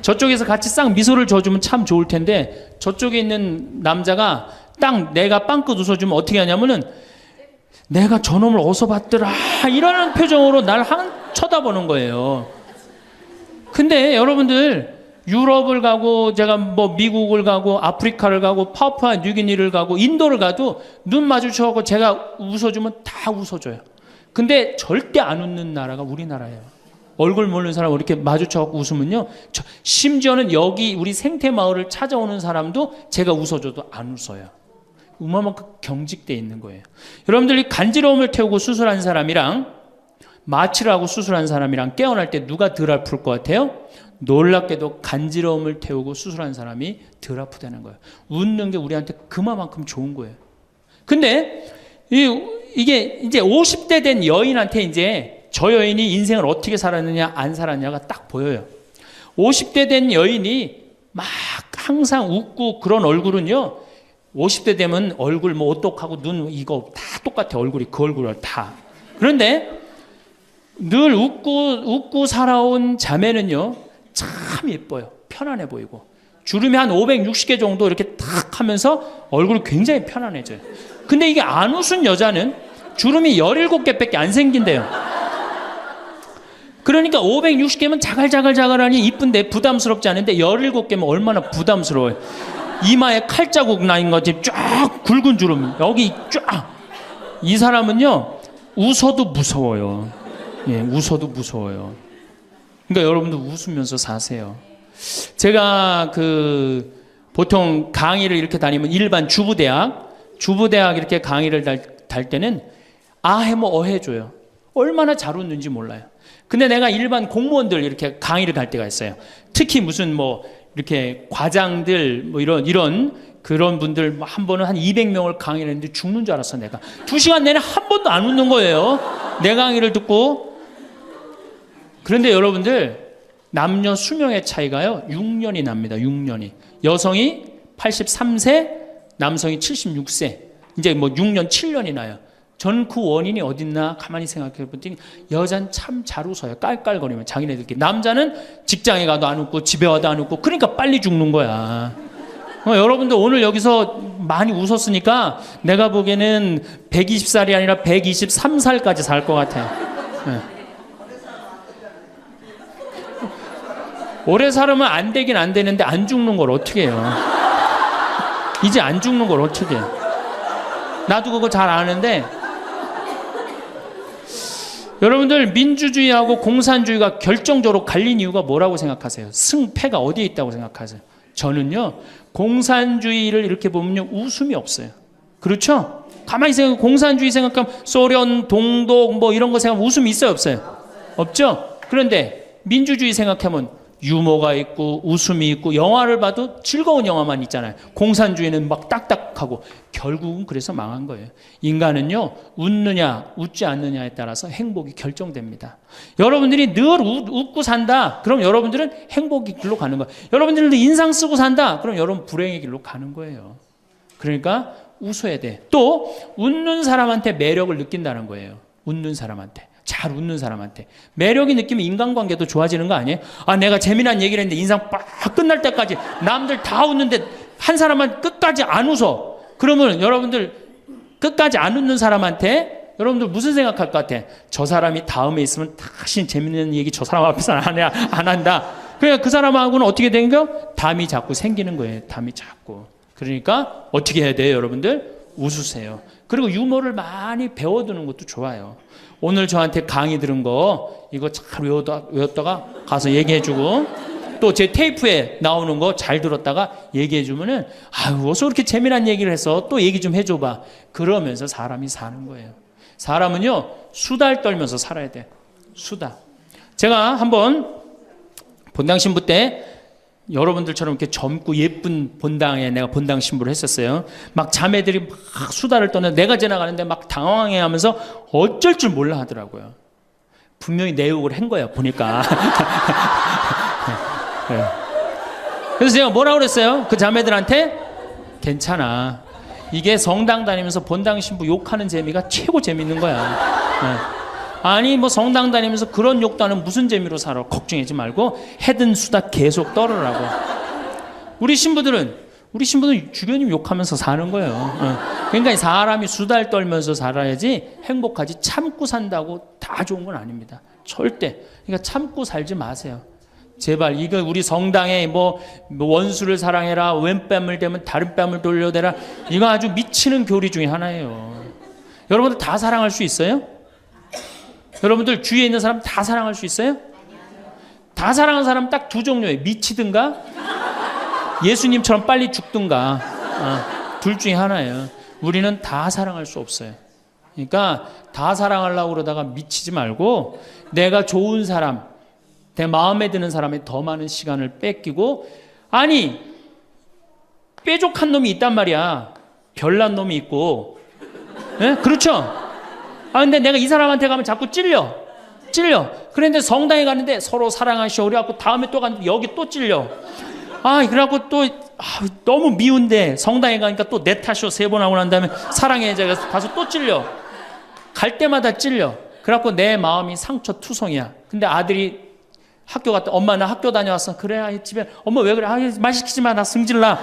저쪽에서 같이 싹 미소를 줘주면 참 좋을 텐데 저쪽에 있는 남자가 딱 내가 빵긋 웃어주면 어떻게 하냐면은 내가 저놈을 어디서 봤더라 이러는 표정으로 날 쳐다보는 거예요. 근데 여러분들 유럽을 가고 제가 미국을 가고 아프리카를 가고 파푸아 뉴기니를 가고 인도를 가도 눈 마주쳐서 제가 웃어주면 다 웃어줘요. 근데 절대 안 웃는 나라가 우리나라예요. 얼굴 모르는 사람 이렇게 마주쳐갖고 웃으면요. 심지어는 여기 우리 생태마을을 찾아오는 사람도 제가 웃어줘도 안 웃어요. 그만큼 경직되어 있는 거예요. 여러분들이 간지러움을 태우고 수술한 사람이랑 마취를 하고 수술한 사람이랑 깨어날 때 누가 덜 아플 것 같아요? 놀랍게도 간지러움을 태우고 수술한 사람이 덜 아프다는 거예요. 웃는 게 우리한테 그만큼 좋은 거예요. 근데 이게 이제 50대 된 여인한테 이제 저 여인이 인생을 어떻게 살았느냐 안 살았냐가 딱 보여요. 50대 된 여인이 막 항상 웃고 그런 얼굴은요, 50대 되면 얼굴 뭐 오똑하고 눈 이거 다 똑같아. 얼굴이 그 얼굴을 다. 그런데 늘 웃고 살아온 자매는요, 참 예뻐요. 편안해 보이고. 주름이 한 560개 정도 이렇게 탁 하면서 얼굴이 굉장히 편안해져요. 근데 이게 안 웃은 여자는 주름이 17개밖에 안 생긴대요. 그러니까 560개면 자갈자갈하니 이쁜데 부담스럽지 않은데 17개면 얼마나 부담스러워요. 이마에 칼자국 나인 거지. 쫙 굵은 주름 여기 쫙. 이 사람은요, 웃어도 무서워요. 예, 웃어도 무서워요. 그러니까 여러분도 웃으면서 사세요. 제가 보통 강의를 이렇게 다니면 일반 주부대학 이렇게 강의를 달 때는 아해모 어해줘요. 얼마나 잘 웃는지 몰라요. 근데 내가 일반 공무원들 이렇게 강의를 갈 때가 있어요. 특히 무슨 뭐 이렇게 과장들 뭐 이런 그런 분들 한 번은 한 200명을 강의를 했는데 죽는 줄 알았어. 내가 2시간 내내 한 번도 안 웃는 거예요. 내 강의를 듣고. 그런데 여러분들, 남녀 수명의 차이가요 6년이 납니다. 6년이. 여성이 83세, 남성이 76세. 이제 뭐 6년 7년이 나요. 저는 그 원인이 어딨나 가만히 생각해 보더니 여자는 참 잘 웃어요. 깔깔거리면 자기네들끼리. 남자는 직장에 가도 안 웃고 집에 와도 안 웃고, 그러니까 빨리 죽는 거야. 여러분들 오늘 여기서 많이 웃었으니까 내가 보기에는 120살이 아니라 123살까지 살 것 같아요. 네. 오래 살으면 안 되긴 안 되는데 안 죽는 걸 어떻게 해요? 이제 안 죽는 걸 어떻게 해요? 나도 그거 잘 아는데, 여러분들 민주주의하고 공산주의가 결정적으로 갈린 이유가 뭐라고 생각하세요? 승패가 어디에 있다고 생각하세요? 저는요, 공산주의를 이렇게 보면요, 웃음이 없어요. 그렇죠? 가만히 생각해, 공산주의 생각하면 소련, 동독 뭐 이런 거 생각하면 웃음이 있어요, 없어요? 없죠? 그런데 민주주의 생각하면 유머가 있고 웃음이 있고 영화를 봐도 즐거운 영화만 있잖아요. 공산주의는 막 딱딱하고. 결국은 그래서 망한 거예요. 인간은요, 웃느냐 웃지 않느냐에 따라서 행복이 결정됩니다. 여러분들이 늘 웃고 산다, 그럼 여러분들은 행복의 길로 가는 거예요. 여러분들도 인상 쓰고 산다, 그럼 여러분 불행의 길로 가는 거예요. 그러니까 웃어야 돼. 또 웃는 사람한테 매력을 느낀다는 거예요. 웃는 사람한테, 잘 웃는 사람한테 매력이 느끼면 인간관계도 좋아지는 거 아니에요? 아, 내가 재미난 얘기를 했는데 인상 빡 끝날 때까지 남들 다 웃는데 한 사람만 끝까지 안 웃어. 그러면 여러분들 끝까지 안 웃는 사람한테 여러분들 무슨 생각할 것 같아? 저 사람이 다음에 있으면 다시 재밌는 얘기 저 사람 앞에서 안 한다. 그러니까 그 사람하고는 어떻게 된 거? 담이 자꾸 생기는 거예요. 담이 자꾸. 그러니까 어떻게 해야 돼요, 여러분들? 웃으세요. 그리고 유머를 많이 배워두는 것도 좋아요. 오늘 저한테 강의 들은 거 이거 잘 외웠다가 가서 얘기해주고, 또 제 테이프에 나오는 거 잘 들었다가 얘기해주면은, 아유, 어서 그렇게 재미난 얘기를 해서 또 얘기 좀 해줘봐. 그러면서 사람이 사는 거예요. 사람은요, 수달 떨면서 살아야 돼. 수다. 제가 한번 본당 신부 때 여러분들처럼 이렇게 젊고 예쁜 본당에 내가 본당 신부를 했었어요. 막 자매들이 막 수다를 떠는, 내가 지나가는데 막 당황해 하면서 어쩔 줄 몰라 하더라고요. 분명히 내 욕을 한 거야, 보니까. 네. 그래서 제가 뭐라고 그랬어요? 그 자매들한테, 괜찮아. 이게 성당 다니면서 본당 신부 욕하는 재미가 최고 재밌는 거야. 네. 아니 뭐 성당 다니면서 그런 욕도 하는 무슨 재미로 살아. 걱정하지 말고 해든 수다 계속 떨으라고. 우리 신부들은 주변님 욕하면서 사는 거예요. 그러니까 사람이 수달 떨면서 살아야지 행복하지, 참고 산다고 다 좋은 건 아닙니다. 절대. 그러니까 참고 살지 마세요. 제발. 이거 우리 성당에 뭐 원수를 사랑해라, 왼뺨을 대면 다른 뺨을 돌려대라, 이거 아주 미치는 교리 중에 하나예요. 여러분들 다 사랑할 수 있어요? 여러분들 주위에 있는 사람 다 사랑할 수 있어요? 다 사랑하는 사람 딱 두 종류예요. 미치든가 예수님처럼 빨리 죽든가. 둘 중에 하나예요. 우리는 다 사랑할 수 없어요. 그러니까 다 사랑하려고 그러다가 미치지 말고 내가 좋은 사람, 내 마음에 드는 사람에 더 많은 시간을 뺏기고, 아니 뾰족한 놈이 있단 말이야. 별난 놈이 있고. 예? 그렇죠? 근데 내가 이 사람한테 가면 자꾸 찔려. 그런데 성당에 갔는데 서로 사랑하시오 그래갖고 다음에 또 갔는데 여기 또 찔려. 그래갖고 또 너무 미운데 성당에 가니까 또 내 탓이오 3번 하고 난 다음에 사랑해 제가 가서 또 찔려. 갈 때마다 찔려. 그래갖고 내 마음이 상처 투성이야. 근데 아들이 학교 갔다, 엄마 나 학교 다녀왔어. 그래 집에 엄마 왜 그래? 말 시키지 마, 나 승질나.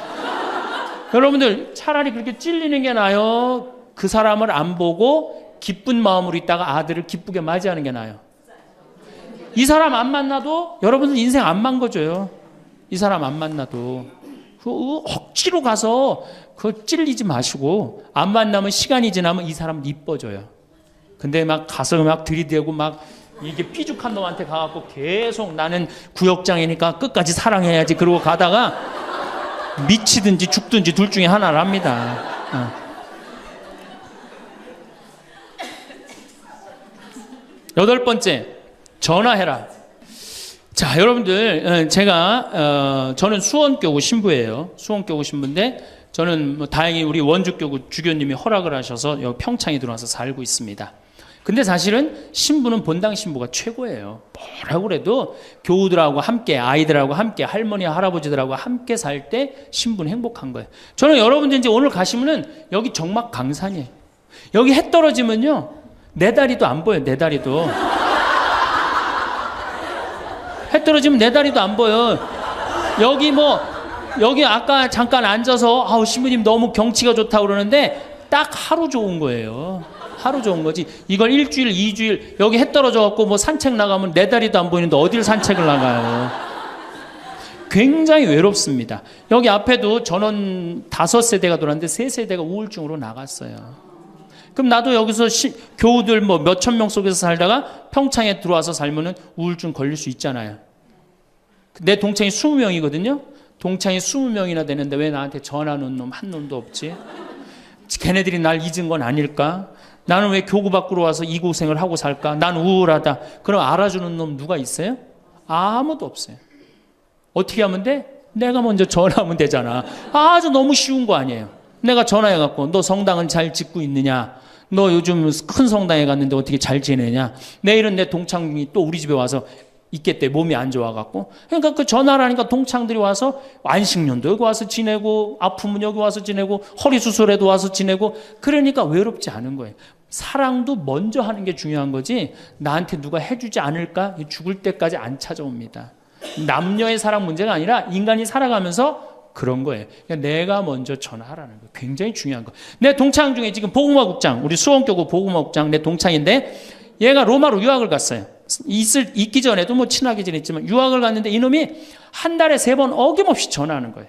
여러분들 차라리 그렇게 찔리는 게 나아요. 그 사람을 안 보고 기쁜 마음으로 있다가 아들을 기쁘게 맞이하는 게 나아요. 이 사람 안 만나도 여러분들 인생 안 망가져요. 이 사람 안 만나도 억지로 가서 그 찔리지 마시고, 안 만나면 시간이 지나면 이 사람 이뻐져요. 근데 막 가서 막 들이대고 막 이게 삐죽한 놈한테 가갖고 계속 나는 구역장이니까 끝까지 사랑해야지 그러고 가다가 미치든지 죽든지 둘 중에 하나를 합니다. 8번째, 전화해라. 자, 여러분들, 제가 저는 수원교구 신부예요. 수원교구 신부인데 저는 뭐 다행히 우리 원주교구 주교님이 허락을 하셔서 여기 평창에 들어와서 살고 있습니다. 근데 사실은 신부는 본당 신부가 최고예요. 뭐라고 그래도 교우들하고 함께, 아이들하고 함께, 할머니 할아버지들하고 함께 살 때 신부는 행복한 거예요. 저는 여러분들 이제 오늘 가시면은 여기 정막 강산이에요. 여기 해 떨어지면요 내 다리도 안 보여요. 내 다리도 해 떨어지면 내 다리도 안 보여. 여기 아까 잠깐 앉아서 신부님 너무 경치가 좋다고 그러는데 딱 하루 좋은 거예요. 하루 좋은 거지. 이걸 일주일, 2주일 여기 해 떨어져 갖고 뭐 산책 나가면 내 다리도 안 보이는데 어딜 산책을 나가요. 굉장히 외롭습니다. 여기 앞에도 전원 5세대가 돌았는데 3세대가 우울증으로 나갔어요. 그럼 나도 여기서 교우들 뭐 몇천 명 속에서 살다가 평창에 들어와서 살면은 우울증 걸릴 수 있잖아요. 내 동창이 20명이거든요. 동창이 20명이나 되는데 왜 나한테 전화하는 놈 한 놈도 없지? 걔네들이 날 잊은 건 아닐까? 나는 왜 교구 밖으로 와서 이 고생을 하고 살까? 난 우울하다. 그럼 알아주는 놈 누가 있어요? 아무도 없어요. 어떻게 하면 돼? 내가 먼저 전화하면 되잖아. 아주 너무 쉬운 거 아니에요. 내가 전화해갖고 너 성당은 잘 짓고 있느냐? 너 요즘 큰 성당에 갔는데 어떻게 잘 지내냐? 내일은 내 동창이 또 우리 집에 와서 있겠대. 몸이 안 좋아갖고. 그러니까 그 전화를 하니까 동창들이 와서 안식년도 여기 와서 지내고, 아프면 여기 와서 지내고, 허리 수술에도 와서 지내고. 그러니까 외롭지 않은 거예요. 사랑도 먼저 하는 게 중요한 거지 나한테 누가 해주지 않을까? 죽을 때까지 안 찾아옵니다. 남녀의 사랑 문제가 아니라 인간이 살아가면서 그런 거예요. 그러니까 내가 먼저 전화하라는 거예요. 굉장히 중요한 거. 내 동창 중에 지금 복음화국장, 우리 수원교구 복음화국장 내 동창인데 얘가 로마로 유학을 갔어요. 있기 전에도 뭐 친하게 지냈지만 유학을 갔는데 이놈이 한 달에 3번 어김없이 전화하는 거예요.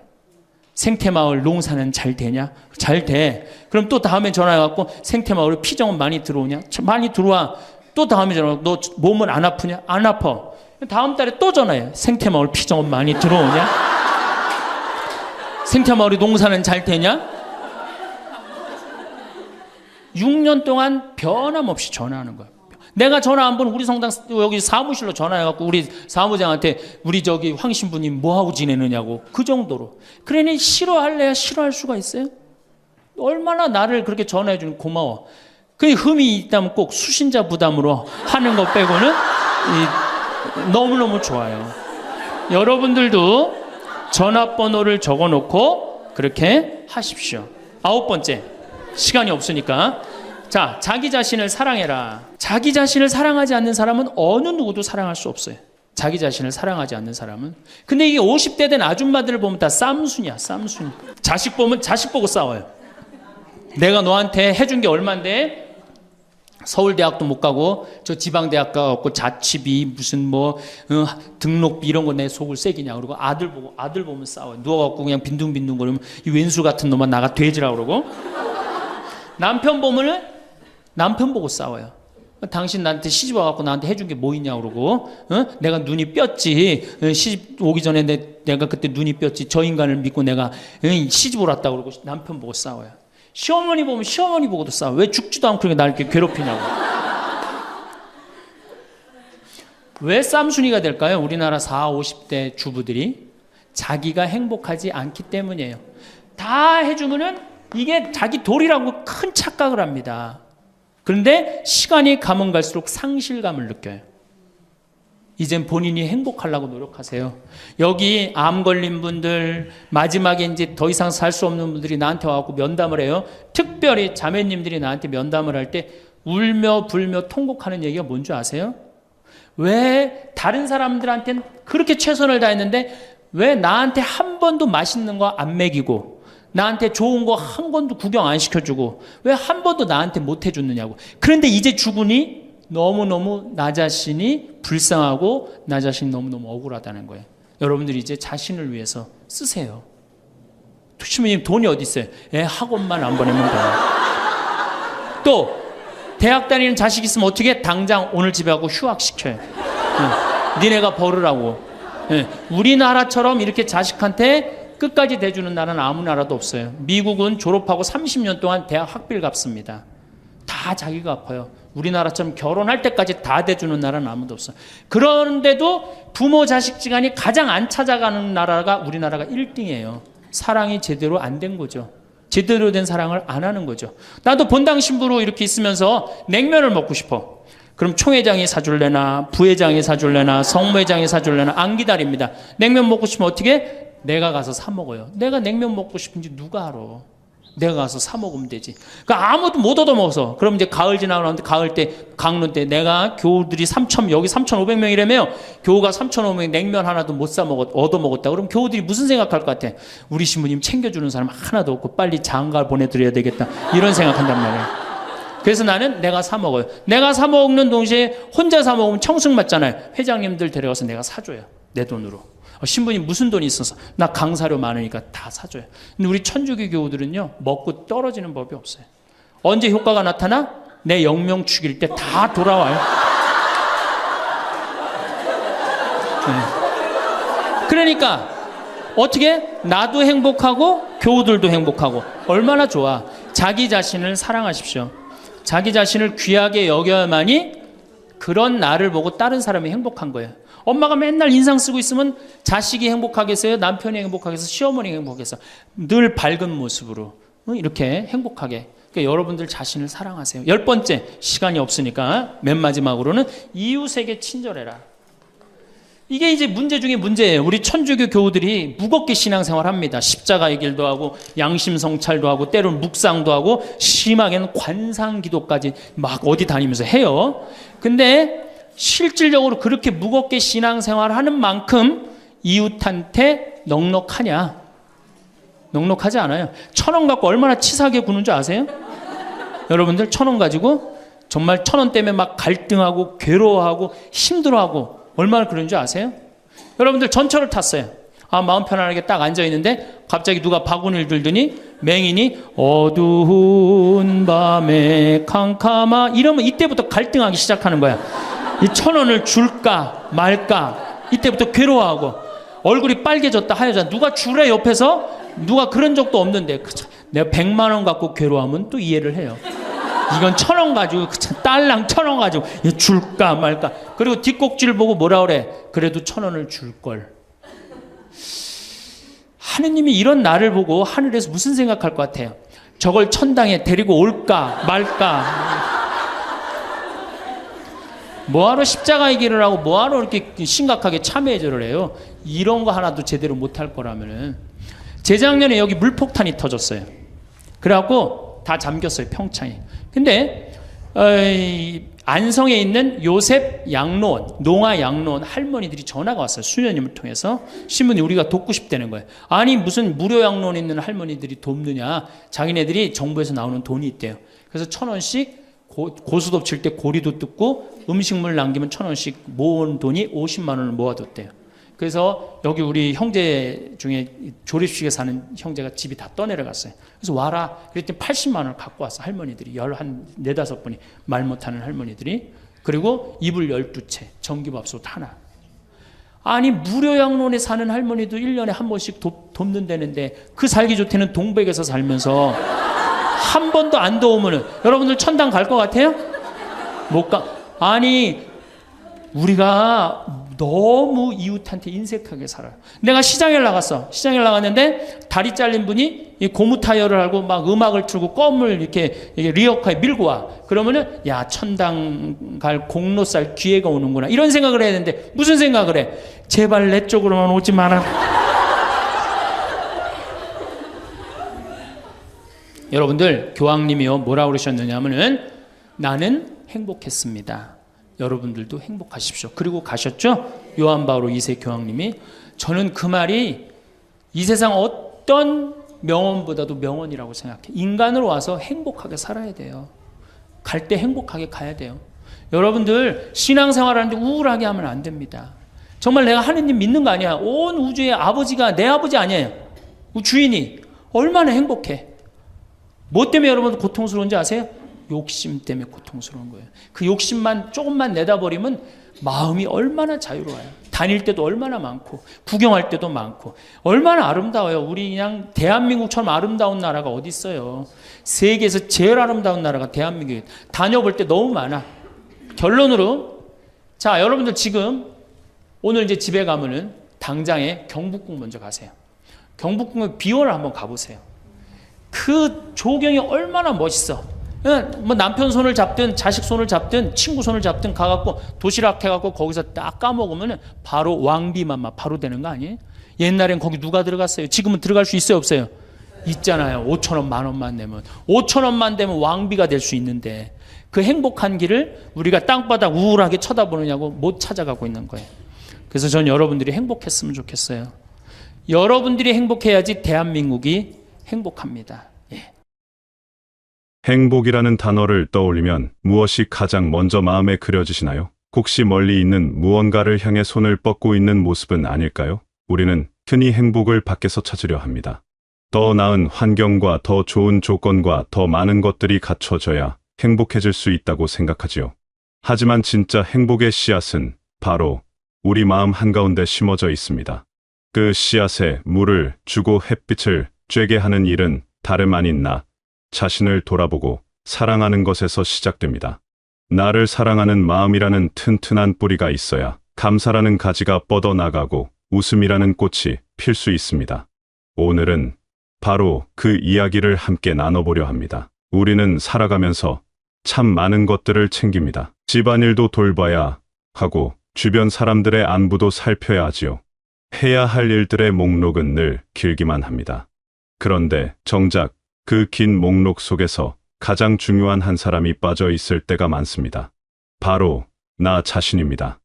생태마을 농사는 잘 되냐? 잘 돼. 그럼 또 다음에 전화해갖고 생태마을에 피정은 많이 들어오냐? 많이 들어와. 또 다음에 전화해갖고 너 몸은 안 아프냐? 안 아파. 다음 달에 또 전화해. 생태마을 피정은 많이 들어오냐? 생태마을에 농사는 잘 되냐? 6년 동안 변함없이 전화하는 거야. 내가 전화 한 번 우리 성당 여기 사무실로 전화해갖고 우리 사무장한테 우리 저기 황 신부님 뭐하고 지내느냐고 그 정도로. 그러니 싫어할래야 싫어할 수가 있어요? 얼마나 나를 그렇게 전화해주는 고마워. 그 흠이 있다면 꼭 수신자 부담으로 하는 것 빼고는 너무너무 좋아요. 여러분들도 전화번호를 적어놓고 그렇게 하십시오. 9번째, 시간이 없으니까. 자, 자기 자신을 사랑해라. 자기 자신을 사랑하지 않는 사람은 어느 누구도 사랑할 수 없어요. 자기 자신을 사랑하지 않는 사람은. 근데 이게 50대 된 아줌마들을 보면 다 쌈순이야, 쌈순이. 자식 보면 자식 보고 싸워요. 내가 너한테 해준 게 얼만데 서울대학도 못 가고 저 지방대학 가고 자취비 무슨 뭐 등록비 이런 거 내 속을 새기냐 그러고 아들 보면 싸워요. 누워갖고 그냥 빈둥빈둥 거리면 이 왼수 같은 놈만 나가 돼지라 그러고 남편 보면은 남편 보고 싸워요. 당신 나한테 시집 와갖고 나한테 해준 게 뭐 있냐고 그러고, 내가 눈이 뼈지. 시집 오기 전에 내가 그때 눈이 뼈지. 저 인간을 믿고 내가 시집 오러 왔다고 그러고 남편 보고 싸워요. 시어머니 보면 시어머니 보고도 싸워. 왜 죽지도 않고 그렇게 날 이렇게 괴롭히냐고. 왜 쌈순이가 될까요? 우리나라 40, 50대 주부들이 자기가 행복하지 않기 때문이에요. 다 해주면은 이게 자기 도리라고 큰 착각을 합니다. 그런데 시간이 가면 갈수록 상실감을 느껴요. 이젠 본인이 행복하려고 노력하세요. 여기 암 걸린 분들, 마지막에 이제 더 이상 살 수 없는 분들이 나한테 와갖고 면담을 해요. 특별히 자매님들이 나한테 면담을 할 때 울며 불며 통곡하는 얘기가 뭔지 아세요? 왜 다른 사람들한테는 그렇게 최선을 다했는데 왜 나한테 한 번도 맛있는 거 안 먹이고 나한테 좋은 거 한 번도 구경 안 시켜주고 왜 한 번도 나한테 못 해줬느냐고. 그런데 이제 죽으니 너무너무 나 자신이 불쌍하고 나 자신이 너무너무 억울하다는 거예요. 여러분들이 이제 자신을 위해서 쓰세요. 시부님 돈이 어디 있어요? 학원만 안 보내면 돼요. 또 대학 다니는 자식 있으면 어떻게 당장 오늘 집에 가고 휴학시켜요. 니네가 벌으라고. 우리나라처럼 이렇게 자식한테 끝까지 대주는 나라는 아무 나라도 없어요. 미국은 졸업하고 30년 동안 대학 학비를 갚습니다. 다 자기가 갚아요. 우리나라처럼 결혼할 때까지 다 대주는 나라는 아무도 없어요. 그런데도 부모 자식지간이 가장 안 찾아가는 나라가 우리나라가 1등이에요. 사랑이 제대로 안 된 거죠. 제대로 된 사랑을 안 하는 거죠. 나도 본당 신부로 이렇게 있으면서 냉면을 먹고 싶어. 그럼 총회장이 사줄래나 부회장이 사줄래나 성모회장이 사줄래나 안 기다립니다. 냉면 먹고 싶으면 어떻게? 내가 가서 사 먹어요. 내가 냉면 먹고 싶은지 누가 알아? 내가 가서 사 먹으면 되지. 그러니까 아무도 못 얻어먹어서. 그럼 이제 가을 지나고 나는데 가을 때 강론 때 내가 교우들이 3,000 여기 3,500명이라며 교우가 3,500명 냉면 하나도 못 사 먹었 얻어먹었다. 그럼 교우들이 무슨 생각할 것 같아? 우리 신부님 챙겨주는 사람 하나도 없고 빨리 장가 보내드려야 되겠다. 이런 생각한단 말이에요. 그래서 나는 내가 사 먹어요. 내가 사 먹는 동시에 혼자 사 먹으면 청승 맞잖아요. 회장님들 데려가서 내가 사줘요. 내 돈으로. 신부님 무슨 돈이 있어서? 나 강사료 많으니까 다 사줘요. 근데 우리 천주교 교우들은요 먹고 떨어지는 법이 없어요. 언제 효과가 나타나? 내 영명 죽일 때 다 돌아와요. 그러니까 어떻게? 나도 행복하고 교우들도 행복하고. 얼마나 좋아. 자기 자신을 사랑하십시오. 자기 자신을 귀하게 여겨야만이 그런 나를 보고 다른 사람이 행복한 거예요. 엄마가 맨날 인상 쓰고 있으면 자식이 행복하겠어요? 남편이 행복하겠어요? 시어머니가 행복하겠어요? 늘 밝은 모습으로 이렇게 행복하게. 그러니까 여러분들 자신을 사랑하세요. 10번째, 시간이 없으니까 맨 마지막으로는 이웃에게 친절해라. 이게 이제 문제 중에 문제예요. 우리 천주교 교우들이 무겁게 신앙생활 합니다. 십자가의 길도 하고 양심 성찰도 하고 때로는 묵상도 하고 심하게는 관상기도까지 막 어디 다니면서 해요. 근데 실질적으로 그렇게 무겁게 신앙생활 하는 만큼 이웃한테 넉넉하냐? 넉넉하지 않아요. 1,000원 갖고 얼마나 치사하게 구는 줄 아세요? 여러분들 1,000원 가지고 정말 1,000원 때문에 막 갈등하고 괴로워하고 힘들어하고 얼마나 그런 줄 아세요? 여러분들 전철을 탔어요. 마음 편안하게 딱 앉아있는데 갑자기 누가 바구니를 들더니 맹인이 어두운 밤에 캄캄하 이러면 이때부터 갈등하기 시작하는 거야. 이 1,000원을 줄까 말까 이때부터 괴로워하고 얼굴이 빨개졌다 하여졌다. 누가 주래 옆에서? 누가 그런 적도 없는데 내가 100만 원 갖고 괴로워하면 또 이해를 해요. 이건 1,000원 가지고 딸랑 1,000원 가지고 줄까 말까. 그리고 뒷꼭지를 보고 뭐라 그래? 그래도 1,000원을 줄걸. 하느님이 이런 나를 보고 하늘에서 무슨 생각할 것 같아요? 저걸 천당에 데리고 올까 말까. 뭐하러 십자가의 길을 하고 뭐하러 이렇게 심각하게 참회절을 해요? 이런 거 하나도 제대로 못할 거라면은. 재작년에 여기 물폭탄이 터졌어요. 그래갖고 다 잠겼어요, 평창에. 근데 안성에 있는 요셉 양로원, 농아 양로원 할머니들이 전화가 왔어요. 수녀님을 통해서. 신부님 우리가 돕고 싶다는 거예요. 아니 무슨 무료 양로원 있는 할머니들이 돕느냐. 자기네들이 정부에서 나오는 돈이 있대요. 그래서 1,000원씩 고수톱 칠 때 고리도 뜯고 음식물 남기면 1,000원씩 모은 돈이 50만 원을 모아뒀대요. 그래서 여기 우리 형제 중에 조립식에 사는 형제가 집이 다 떠내려갔어요. 그래서 와라. 그랬더니 80만 원을 갖고 왔어. 할머니들이. 한 4, 5분이 말 못하는 할머니들이. 그리고 이불 12채, 전기밥솥 하나. 아니 무료 양론에 사는 할머니도 1년에 한 번씩 돕는다는데 그 살기 좋대는 동백에서 살면서 한 번도 안 도우면은 여러분들 천당 갈 것 같아요? 못 가. 아니 우리가 너무 이웃한테 인색하게 살아요. 내가 시장에 나갔어. 시장에 나갔는데 다리 잘린 분이 이 고무 타이어를 하고 막 음악을 틀고 껌을 이렇게 리어카에 밀고 와. 그러면은 야 천당 갈 공로살 기회가 오는구나. 이런 생각을 해야 되는데 무슨 생각을 해? 제발 내 쪽으로만 오지 마라. 여러분들 교황님이요 뭐라고 그러셨느냐면은 나는 행복했습니다. 여러분들도 행복하십시오. 그리고 가셨죠? 요한 바오로 2세 교황님이. 저는 그 말이 이 세상 어떤 명언보다도 명언이라고 생각해. 인간으로 와서 행복하게 살아야 돼요. 갈 때 행복하게 가야 돼요. 여러분들 신앙생활하는데 우울하게 하면 안 됩니다. 정말 내가 하느님 믿는 거 아니야. 온 우주의 아버지가 내 아버지 아니에요. 주인이 얼마나 행복해. 뭐 때문에 여러분 고통스러운지 아세요? 욕심 때문에 고통스러운 거예요. 그 욕심만 조금만 내다버리면 마음이 얼마나 자유로워요. 다닐 때도 얼마나 많고 구경할 때도 많고 얼마나 아름다워요. 우리 그냥 대한민국처럼 아름다운 나라가 어디 있어요. 세계에서 제일 아름다운 나라가 대한민국이에요. 다녀볼 때 너무 많아. 결론으로 자 여러분들 지금 오늘 이제 집에 가면은 당장에 경복궁 먼저 가세요. 경복궁의 비원을 한번 가보세요. 그 조경이 얼마나 멋있어. 뭐 남편 손을 잡든 자식 손을 잡든 친구 손을 잡든 가갖고 도시락 해갖고 거기서 딱 까먹으면 바로 왕비만 바로 되는 거 아니에요? 옛날엔 거기 누가 들어갔어요? 지금은 들어갈 수 있어요 없어요? 있잖아요. 5,000원 10,000원만 내면 5,000원만 되면 왕비가 될 수 있는데 그 행복한 길을 우리가 땅바닥 우울하게 쳐다보느냐고 못 찾아가고 있는 거예요. 그래서 전 여러분들이 행복했으면 좋겠어요. 여러분들이 행복해야지 대한민국이 행복합니다. 예. 행복이라는 단어를 떠올리면 무엇이 가장 먼저 마음에 그려지시나요? 혹시 멀리 있는 무언가를 향해 손을 뻗고 있는 모습은 아닐까요? 우리는 흔히 행복을 밖에서 찾으려 합니다. 더 나은 환경과 더 좋은 조건과 더 많은 것들이 갖춰져야 행복해질 수 있다고 생각하지요. 하지만 진짜 행복의 씨앗은 바로 우리 마음 한가운데 심어져 있습니다. 그 씨앗에 물을 주고 햇빛을 쬐게 하는 일은 다름 아닌 나 자신을 돌아보고 사랑하는 것에서 시작됩니다. 나를 사랑하는 마음이라는 튼튼한 뿌리가 있어야 감사라는 가지가 뻗어나가고 웃음이라는 꽃이 필 수 있습니다. 오늘은 바로 그 이야기를 함께 나눠보려 합니다. 우리는 살아가면서 참 많은 것들을 챙깁니다. 집안일도 돌봐야 하고 주변 사람들의 안부도 살펴야 하지요. 해야 할 일들의 목록은 늘 길기만 합니다. 그런데 정작 그 긴 목록 속에서 가장 중요한 한 사람이 빠져 있을 때가 많습니다. 바로 나 자신입니다.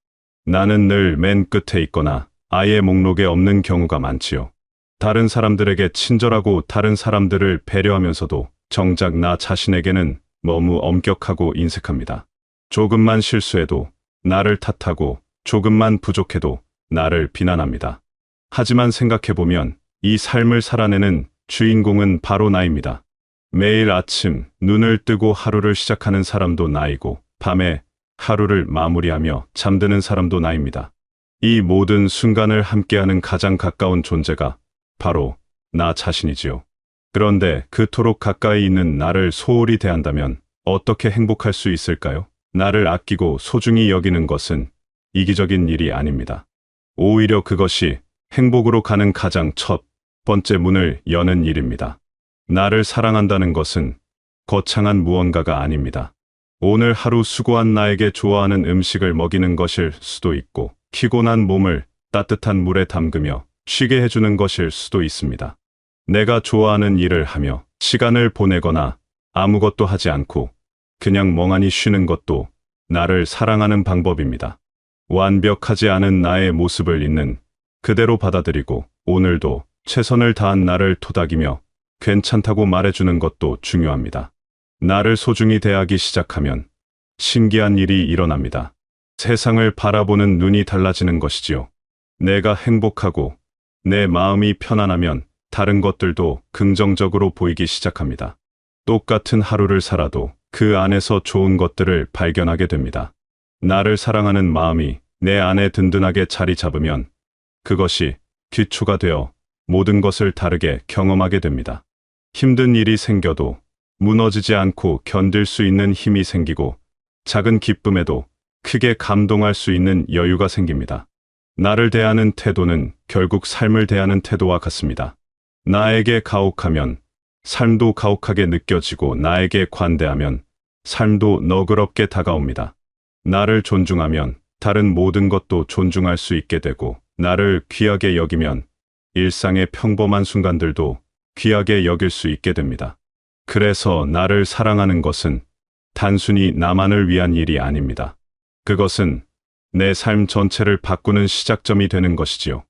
나는 늘 맨 끝에 있거나 아예 목록에 없는 경우가 많지요. 다른 사람들에게 친절하고 다른 사람들을 배려하면서도 정작 나 자신에게는 너무 엄격하고 인색합니다. 조금만 실수해도 나를 탓하고 조금만 부족해도 나를 비난합니다. 하지만 생각해보면 이 삶을 살아내는 주인공은 바로 나입니다. 매일 아침 눈을 뜨고 하루를 시작하는 사람도 나이고 밤에 하루를 마무리하며 잠드는 사람도 나입니다. 이 모든 순간을 함께하는 가장 가까운 존재가 바로 나 자신이지요. 그런데 그토록 가까이 있는 나를 소홀히 대한다면 어떻게 행복할 수 있을까요? 나를 아끼고 소중히 여기는 것은 이기적인 일이 아닙니다. 오히려 그것이 행복으로 가는 가장 첫 번째 문을 여는 일입니다. 나를 사랑한다는 것은 거창한 무언가가 아닙니다. 오늘 하루 수고한 나에게 좋아하는 음식을 먹이는 것일 수도 있고 피곤한 몸을 따뜻한 물에 담그며 쉬게 해주는 것일 수도 있습니다. 내가 좋아하는 일을 하며 시간을 보내거나 아무것도 하지 않고 그냥 멍하니 쉬는 것도 나를 사랑하는 방법입니다. 완벽하지 않은 나의 모습을 있는 그대로 받아들이고 오늘도 최선을 다한 나를 토닥이며 괜찮다고 말해주는 것도 중요합니다. 나를 소중히 대하기 시작하면 신기한 일이 일어납니다. 세상을 바라보는 눈이 달라지는 것이지요. 내가 행복하고 내 마음이 편안하면 다른 것들도 긍정적으로 보이기 시작합니다. 똑같은 하루를 살아도 그 안에서 좋은 것들을 발견하게 됩니다. 나를 사랑하는 마음이 내 안에 든든하게 자리 잡으면 그것이 기초가 되어 모든 것을 다르게 경험하게 됩니다. 힘든 일이 생겨도 무너지지 않고 견딜 수 있는 힘이 생기고 작은 기쁨에도 크게 감동할 수 있는 여유가 생깁니다. 나를 대하는 태도는 결국 삶을 대하는 태도와 같습니다. 나에게 가혹하면 삶도 가혹하게 느껴지고 나에게 관대하면 삶도 너그럽게 다가옵니다. 나를 존중하면 다른 모든 것도 존중할 수 있게 되고 나를 귀하게 여기면 일상의 평범한 순간들도 귀하게 여길 수 있게 됩니다. 그래서 나를 사랑하는 것은 단순히 나만을 위한 일이 아닙니다. 그것은 내 삶 전체를 바꾸는 시작점이 되는 것이지요.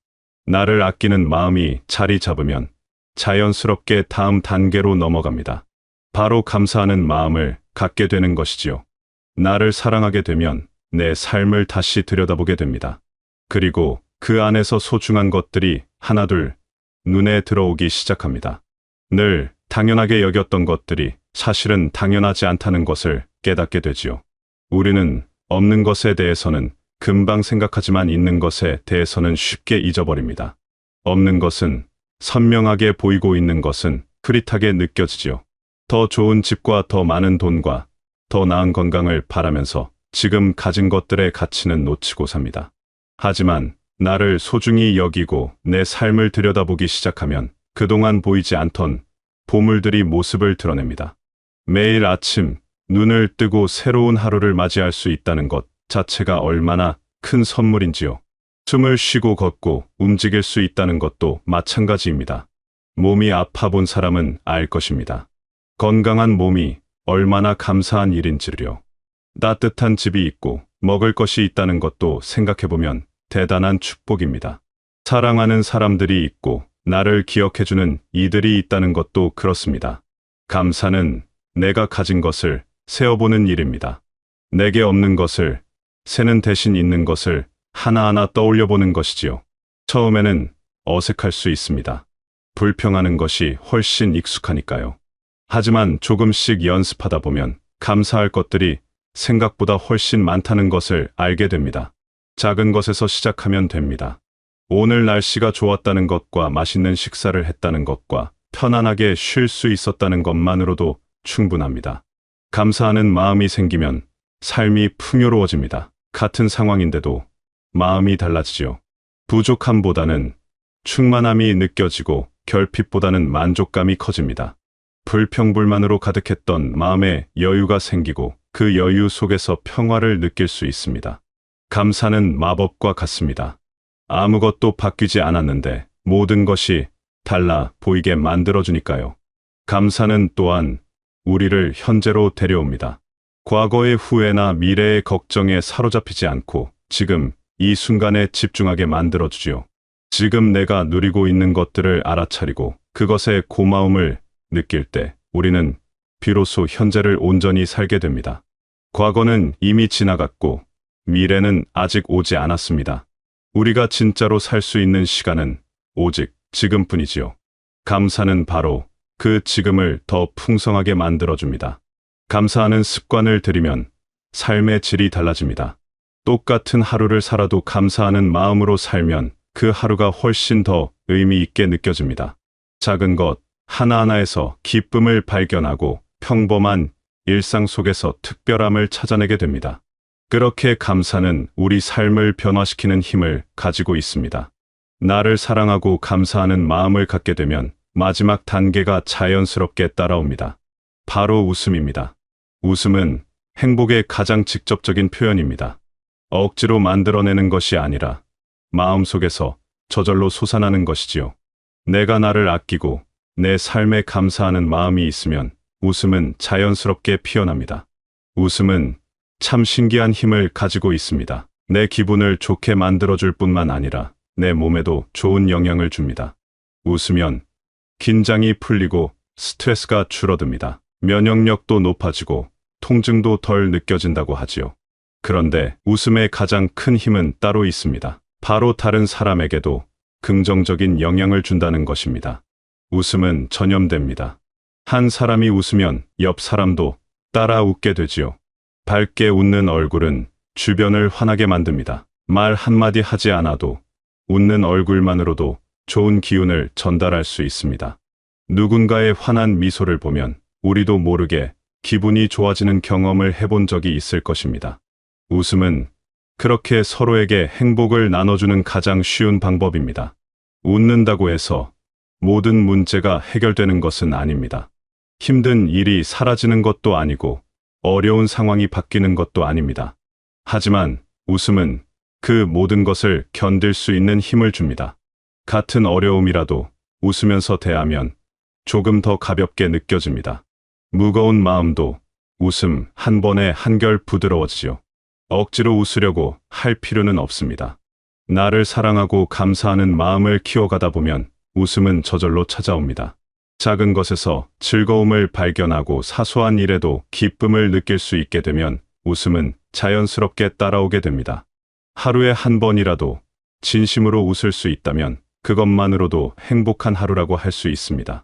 나를 아끼는 마음이 자리 잡으면 자연스럽게 다음 단계로 넘어갑니다. 바로 감사하는 마음을 갖게 되는 것이지요. 나를 사랑하게 되면 내 삶을 다시 들여다보게 됩니다. 그리고 그 안에서 소중한 것들이 하나둘 눈에 들어오기 시작합니다. 늘 당연하게 여겼던 것들이 사실은 당연하지 않다는 것을 깨닫게 되지요. 우리는 없는 것에 대해서는 금방 생각하지만 있는 것에 대해서는 쉽게 잊어버립니다. 없는 것은 선명하게 보이고 있는 것은 흐릿하게 느껴지지요. 더 좋은 집과 더 많은 돈과 더 나은 건강을 바라면서 지금 가진 것들의 가치는 놓치고 삽니다. 하지만 나를 소중히 여기고 내 삶을 들여다보기 시작하면 그동안 보이지 않던 보물들이 모습을 드러냅니다. 매일 아침 눈을 뜨고 새로운 하루를 맞이할 수 있다는 것 자체가 얼마나 큰 선물인지요. 숨을 쉬고 걷고 움직일 수 있다는 것도 마찬가지입니다. 몸이 아파 본 사람은 알 것입니다. 건강한 몸이 얼마나 감사한 일인지를요. 따뜻한 집이 있고 먹을 것이 있다는 것도 생각해보면 대단한 축복입니다. 사랑하는 사람들이 있고 나를 기억해주는 이들이 있다는 것도 그렇습니다. 감사는 내가 가진 것을 세어보는 일입니다. 내게 없는 것을 세는 대신 있는 것을 하나하나 떠올려보는 것이지요. 처음에는 어색할 수 있습니다. 불평하는 것이 훨씬 익숙하니까요. 하지만 조금씩 연습하다 보면 감사할 것들이 생각보다 훨씬 많다는 것을 알게 됩니다. 작은 것에서 시작하면 됩니다. 오늘 날씨가 좋았다는 것과 맛있는 식사를 했다는 것과 편안하게 쉴 수 있었다는 것만으로도 충분합니다. 감사하는 마음이 생기면 삶이 풍요로워집니다. 같은 상황인데도 마음이 달라지죠. 부족함보다는 충만함이 느껴지고 결핍보다는 만족감이 커집니다. 불평불만으로 가득했던 마음에 여유가 생기고 그 여유 속에서 평화를 느낄 수 있습니다. 감사는 마법과 같습니다. 아무것도 바뀌지 않았는데 모든 것이 달라 보이게 만들어주니까요. 감사는 또한 우리를 현재로 데려옵니다. 과거의 후회나 미래의 걱정에 사로잡히지 않고 지금 이 순간에 집중하게 만들어주지요. 지금 내가 누리고 있는 것들을 알아차리고 그것에 고마움을 느낄 때 우리는 비로소 현재를 온전히 살게 됩니다. 과거는 이미 지나갔고 미래는 아직 오지 않았습니다. 우리가 진짜로 살 수 있는 시간은 오직 지금뿐이지요. 감사는 바로 그 지금을 더 풍성하게 만들어줍니다. 감사하는 습관을 들이면 삶의 질이 달라집니다. 똑같은 하루를 살아도 감사하는 마음으로 살면 그 하루가 훨씬 더 의미 있게 느껴집니다. 작은 것 하나하나에서 기쁨을 발견하고 평범한 일상 속에서 특별함을 찾아내게 됩니다. 그렇게 감사는 우리 삶을 변화시키는 힘을 가지고 있습니다. 나를 사랑하고 감사하는 마음을 갖게 되면 마지막 단계가 자연스럽게 따라옵니다. 바로 웃음입니다. 웃음은 행복의 가장 직접적인 표현입니다. 억지로 만들어내는 것이 아니라 마음속에서 저절로 솟아나는 것이지요. 내가 나를 아끼고 내 삶에 감사하는 마음이 있으면 웃음은 자연스럽게 피어납니다. 웃음은 참 신기한 힘을 가지고 있습니다. 내 기분을 좋게 만들어줄 뿐만 아니라 내 몸에도 좋은 영향을 줍니다. 웃으면 긴장이 풀리고 스트레스가 줄어듭니다. 면역력도 높아지고 통증도 덜 느껴진다고 하지요. 그런데 웃음의 가장 큰 힘은 따로 있습니다. 바로 다른 사람에게도 긍정적인 영향을 준다는 것입니다. 웃음은 전염됩니다. 한 사람이 웃으면 옆 사람도 따라 웃게 되지요. 밝게 웃는 얼굴은 주변을 환하게 만듭니다. 말 한마디 하지 않아도 웃는 얼굴만으로도 좋은 기운을 전달할 수 있습니다. 누군가의 환한 미소를 보면 우리도 모르게 기분이 좋아지는 경험을 해본 적이 있을 것입니다. 웃음은 그렇게 서로에게 행복을 나눠주는 가장 쉬운 방법입니다. 웃는다고 해서 모든 문제가 해결되는 것은 아닙니다. 힘든 일이 사라지는 것도 아니고 어려운 상황이 바뀌는 것도 아닙니다. 하지만 웃음은 그 모든 것을 견딜 수 있는 힘을 줍니다. 같은 어려움이라도 웃으면서 대하면 조금 더 가볍게 느껴집니다. 무거운 마음도 웃음 한 번에 한결 부드러워지죠. 억지로 웃으려고 할 필요는 없습니다. 나를 사랑하고 감사하는 마음을 키워가다 보면 웃음은 저절로 찾아옵니다. 작은 것에서 즐거움을 발견하고 사소한 일에도 기쁨을 느낄 수 있게 되면 웃음은 자연스럽게 따라오게 됩니다. 하루에 한 번이라도 진심으로 웃을 수 있다면 그것만으로도 행복한 하루라고 할 수 있습니다.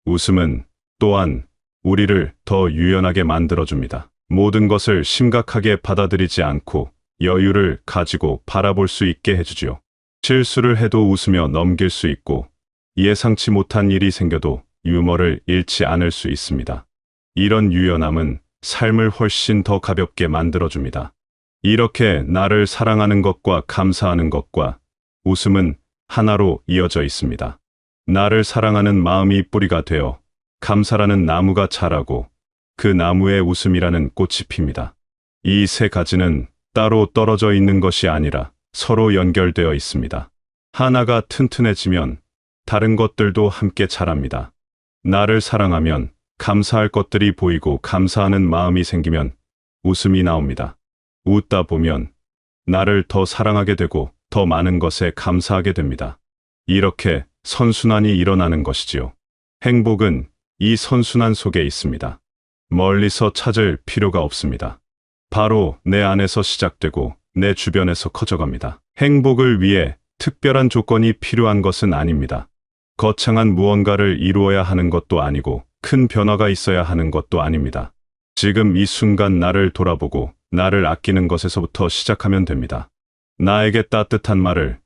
웃음은 또한 우리를 더 유연하게 만들어줍니다. 모든 것을 심각하게 받아들이지 않고 여유를 가지고 바라볼 수 있게 해주지요. 실수를 해도 웃으며 넘길 수 있고 예상치 못한 일이 생겨도 유머를 잃지 않을 수 있습니다. 이런 유연함은 삶을 훨씬 더 가볍게 만들어줍니다. 이렇게 나를 사랑하는 것과 감사하는 것과 웃음은 하나로 이어져 있습니다. 나를 사랑하는 마음이 뿌리가 되어 감사라는 나무가 자라고 그 나무에 웃음이라는 꽃이 핍니다. 이 세 가지는 따로 떨어져 있는 것이 아니라 서로 연결되어 있습니다. 하나가 튼튼해지면 다른 것들도 함께 자랍니다. 나를 사랑하면 감사할 것들이 보이고 감사하는 마음이 생기면 웃음이 나옵니다. 웃다 보면 나를 더 사랑하게 되고 더 많은 것에 감사하게 됩니다. 이렇게 선순환이 일어나는 것이지요. 행복은 이 선순환 속에 있습니다. 멀리서 찾을 필요가 없습니다. 바로 내 안에서 시작되고 내 주변에서 커져갑니다. 행복을 위해 특별한 조건이 필요한 것은 아닙니다. 거창한 무언가를 이루어야 하는 것도 아니고 큰 변화가 있어야 하는 것도 아닙니다. 지금 이 순간 나를 돌아보고 나를 아끼는 것에서부터 시작하면 됩니다. 나에게 따뜻한 말을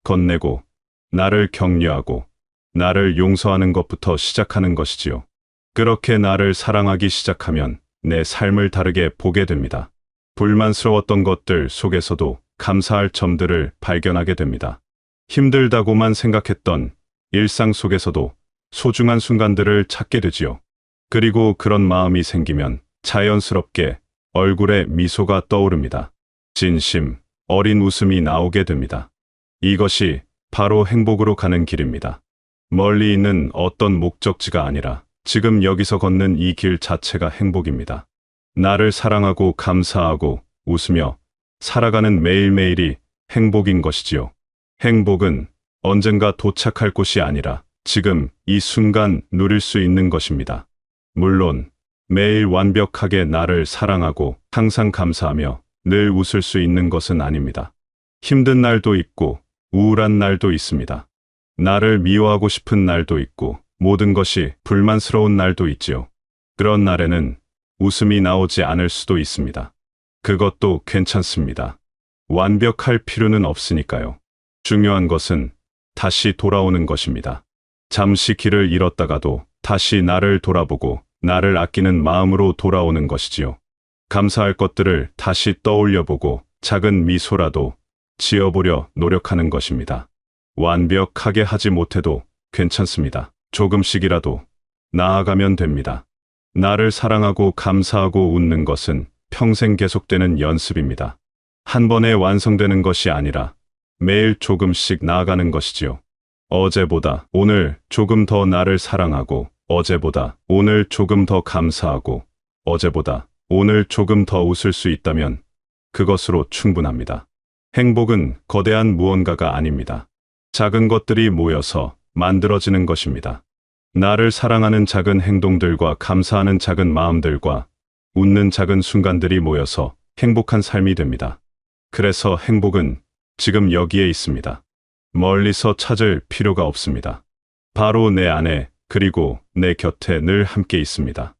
건네고 나를 격려하고 나를 용서하는 것부터 시작하는 것이지요. 그렇게 나를 사랑하기 시작하면 내 삶을 다르게 보게 됩니다. 불만스러웠던 것들 속에서도 감사할 점들을 발견하게 됩니다. 힘들다고만 생각했던 일상 속에서도 소중한 순간들을 찾게 되지요. 그리고 그런 마음이 생기면 자연스럽게 얼굴에 미소가 떠오릅니다. 진심, 어린 웃음이 나오게 됩니다. 이것이 바로 행복으로 가는 길입니다. 멀리 있는 어떤 목적지가 아니라 지금 여기서 걷는 이 길 자체가 행복입니다. 나를 사랑하고 감사하고 웃으며 살아가는 매일매일이 행복인 것이지요. 행복은 언젠가 도착할 곳이 아니라 지금 이 순간 누릴 수 있는 것입니다. 물론 매일 완벽하게 나를 사랑하고 항상 감사하며 늘 웃을 수 있는 것은 아닙니다. 힘든 날도 있고 우울한 날도 있습니다. 나를 미워하고 싶은 날도 있고 모든 것이 불만스러운 날도 있지요. 그런 날에는 웃음이 나오지 않을 수도 있습니다. 그것도 괜찮습니다. 완벽할 필요는 없으니까요. 중요한 것은 다시 돌아오는 것입니다. 잠시 길을 잃었다가도 다시 나를 돌아보고 나를 아끼는 마음으로 돌아오는 것이지요. 감사할 것들을 다시 떠올려보고 작은 미소라도 지어보려 노력하는 것입니다. 완벽하게 하지 못해도 괜찮습니다. 조금씩이라도 나아가면 됩니다. 나를 사랑하고 감사하고 웃는 것은 평생 계속되는 연습입니다. 한 번에 완성되는 것이 아니라 매일 조금씩 나아가는 것이지요. 어제보다 오늘 조금 더 나를 사랑하고 어제보다 오늘 조금 더 감사하고 어제보다 오늘 조금 더 웃을 수 있다면 그것으로 충분합니다. 행복은 거대한 무언가가 아닙니다. 작은 것들이 모여서 만들어지는 것입니다. 나를 사랑하는 작은 행동들과 감사하는 작은 마음들과 웃는 작은 순간들이 모여서 행복한 삶이 됩니다. 그래서 행복은 지금 여기에 있습니다. 멀리서 찾을 필요가 없습니다. 바로 내 안에, 그리고 내 곁에 늘 함께 있습니다.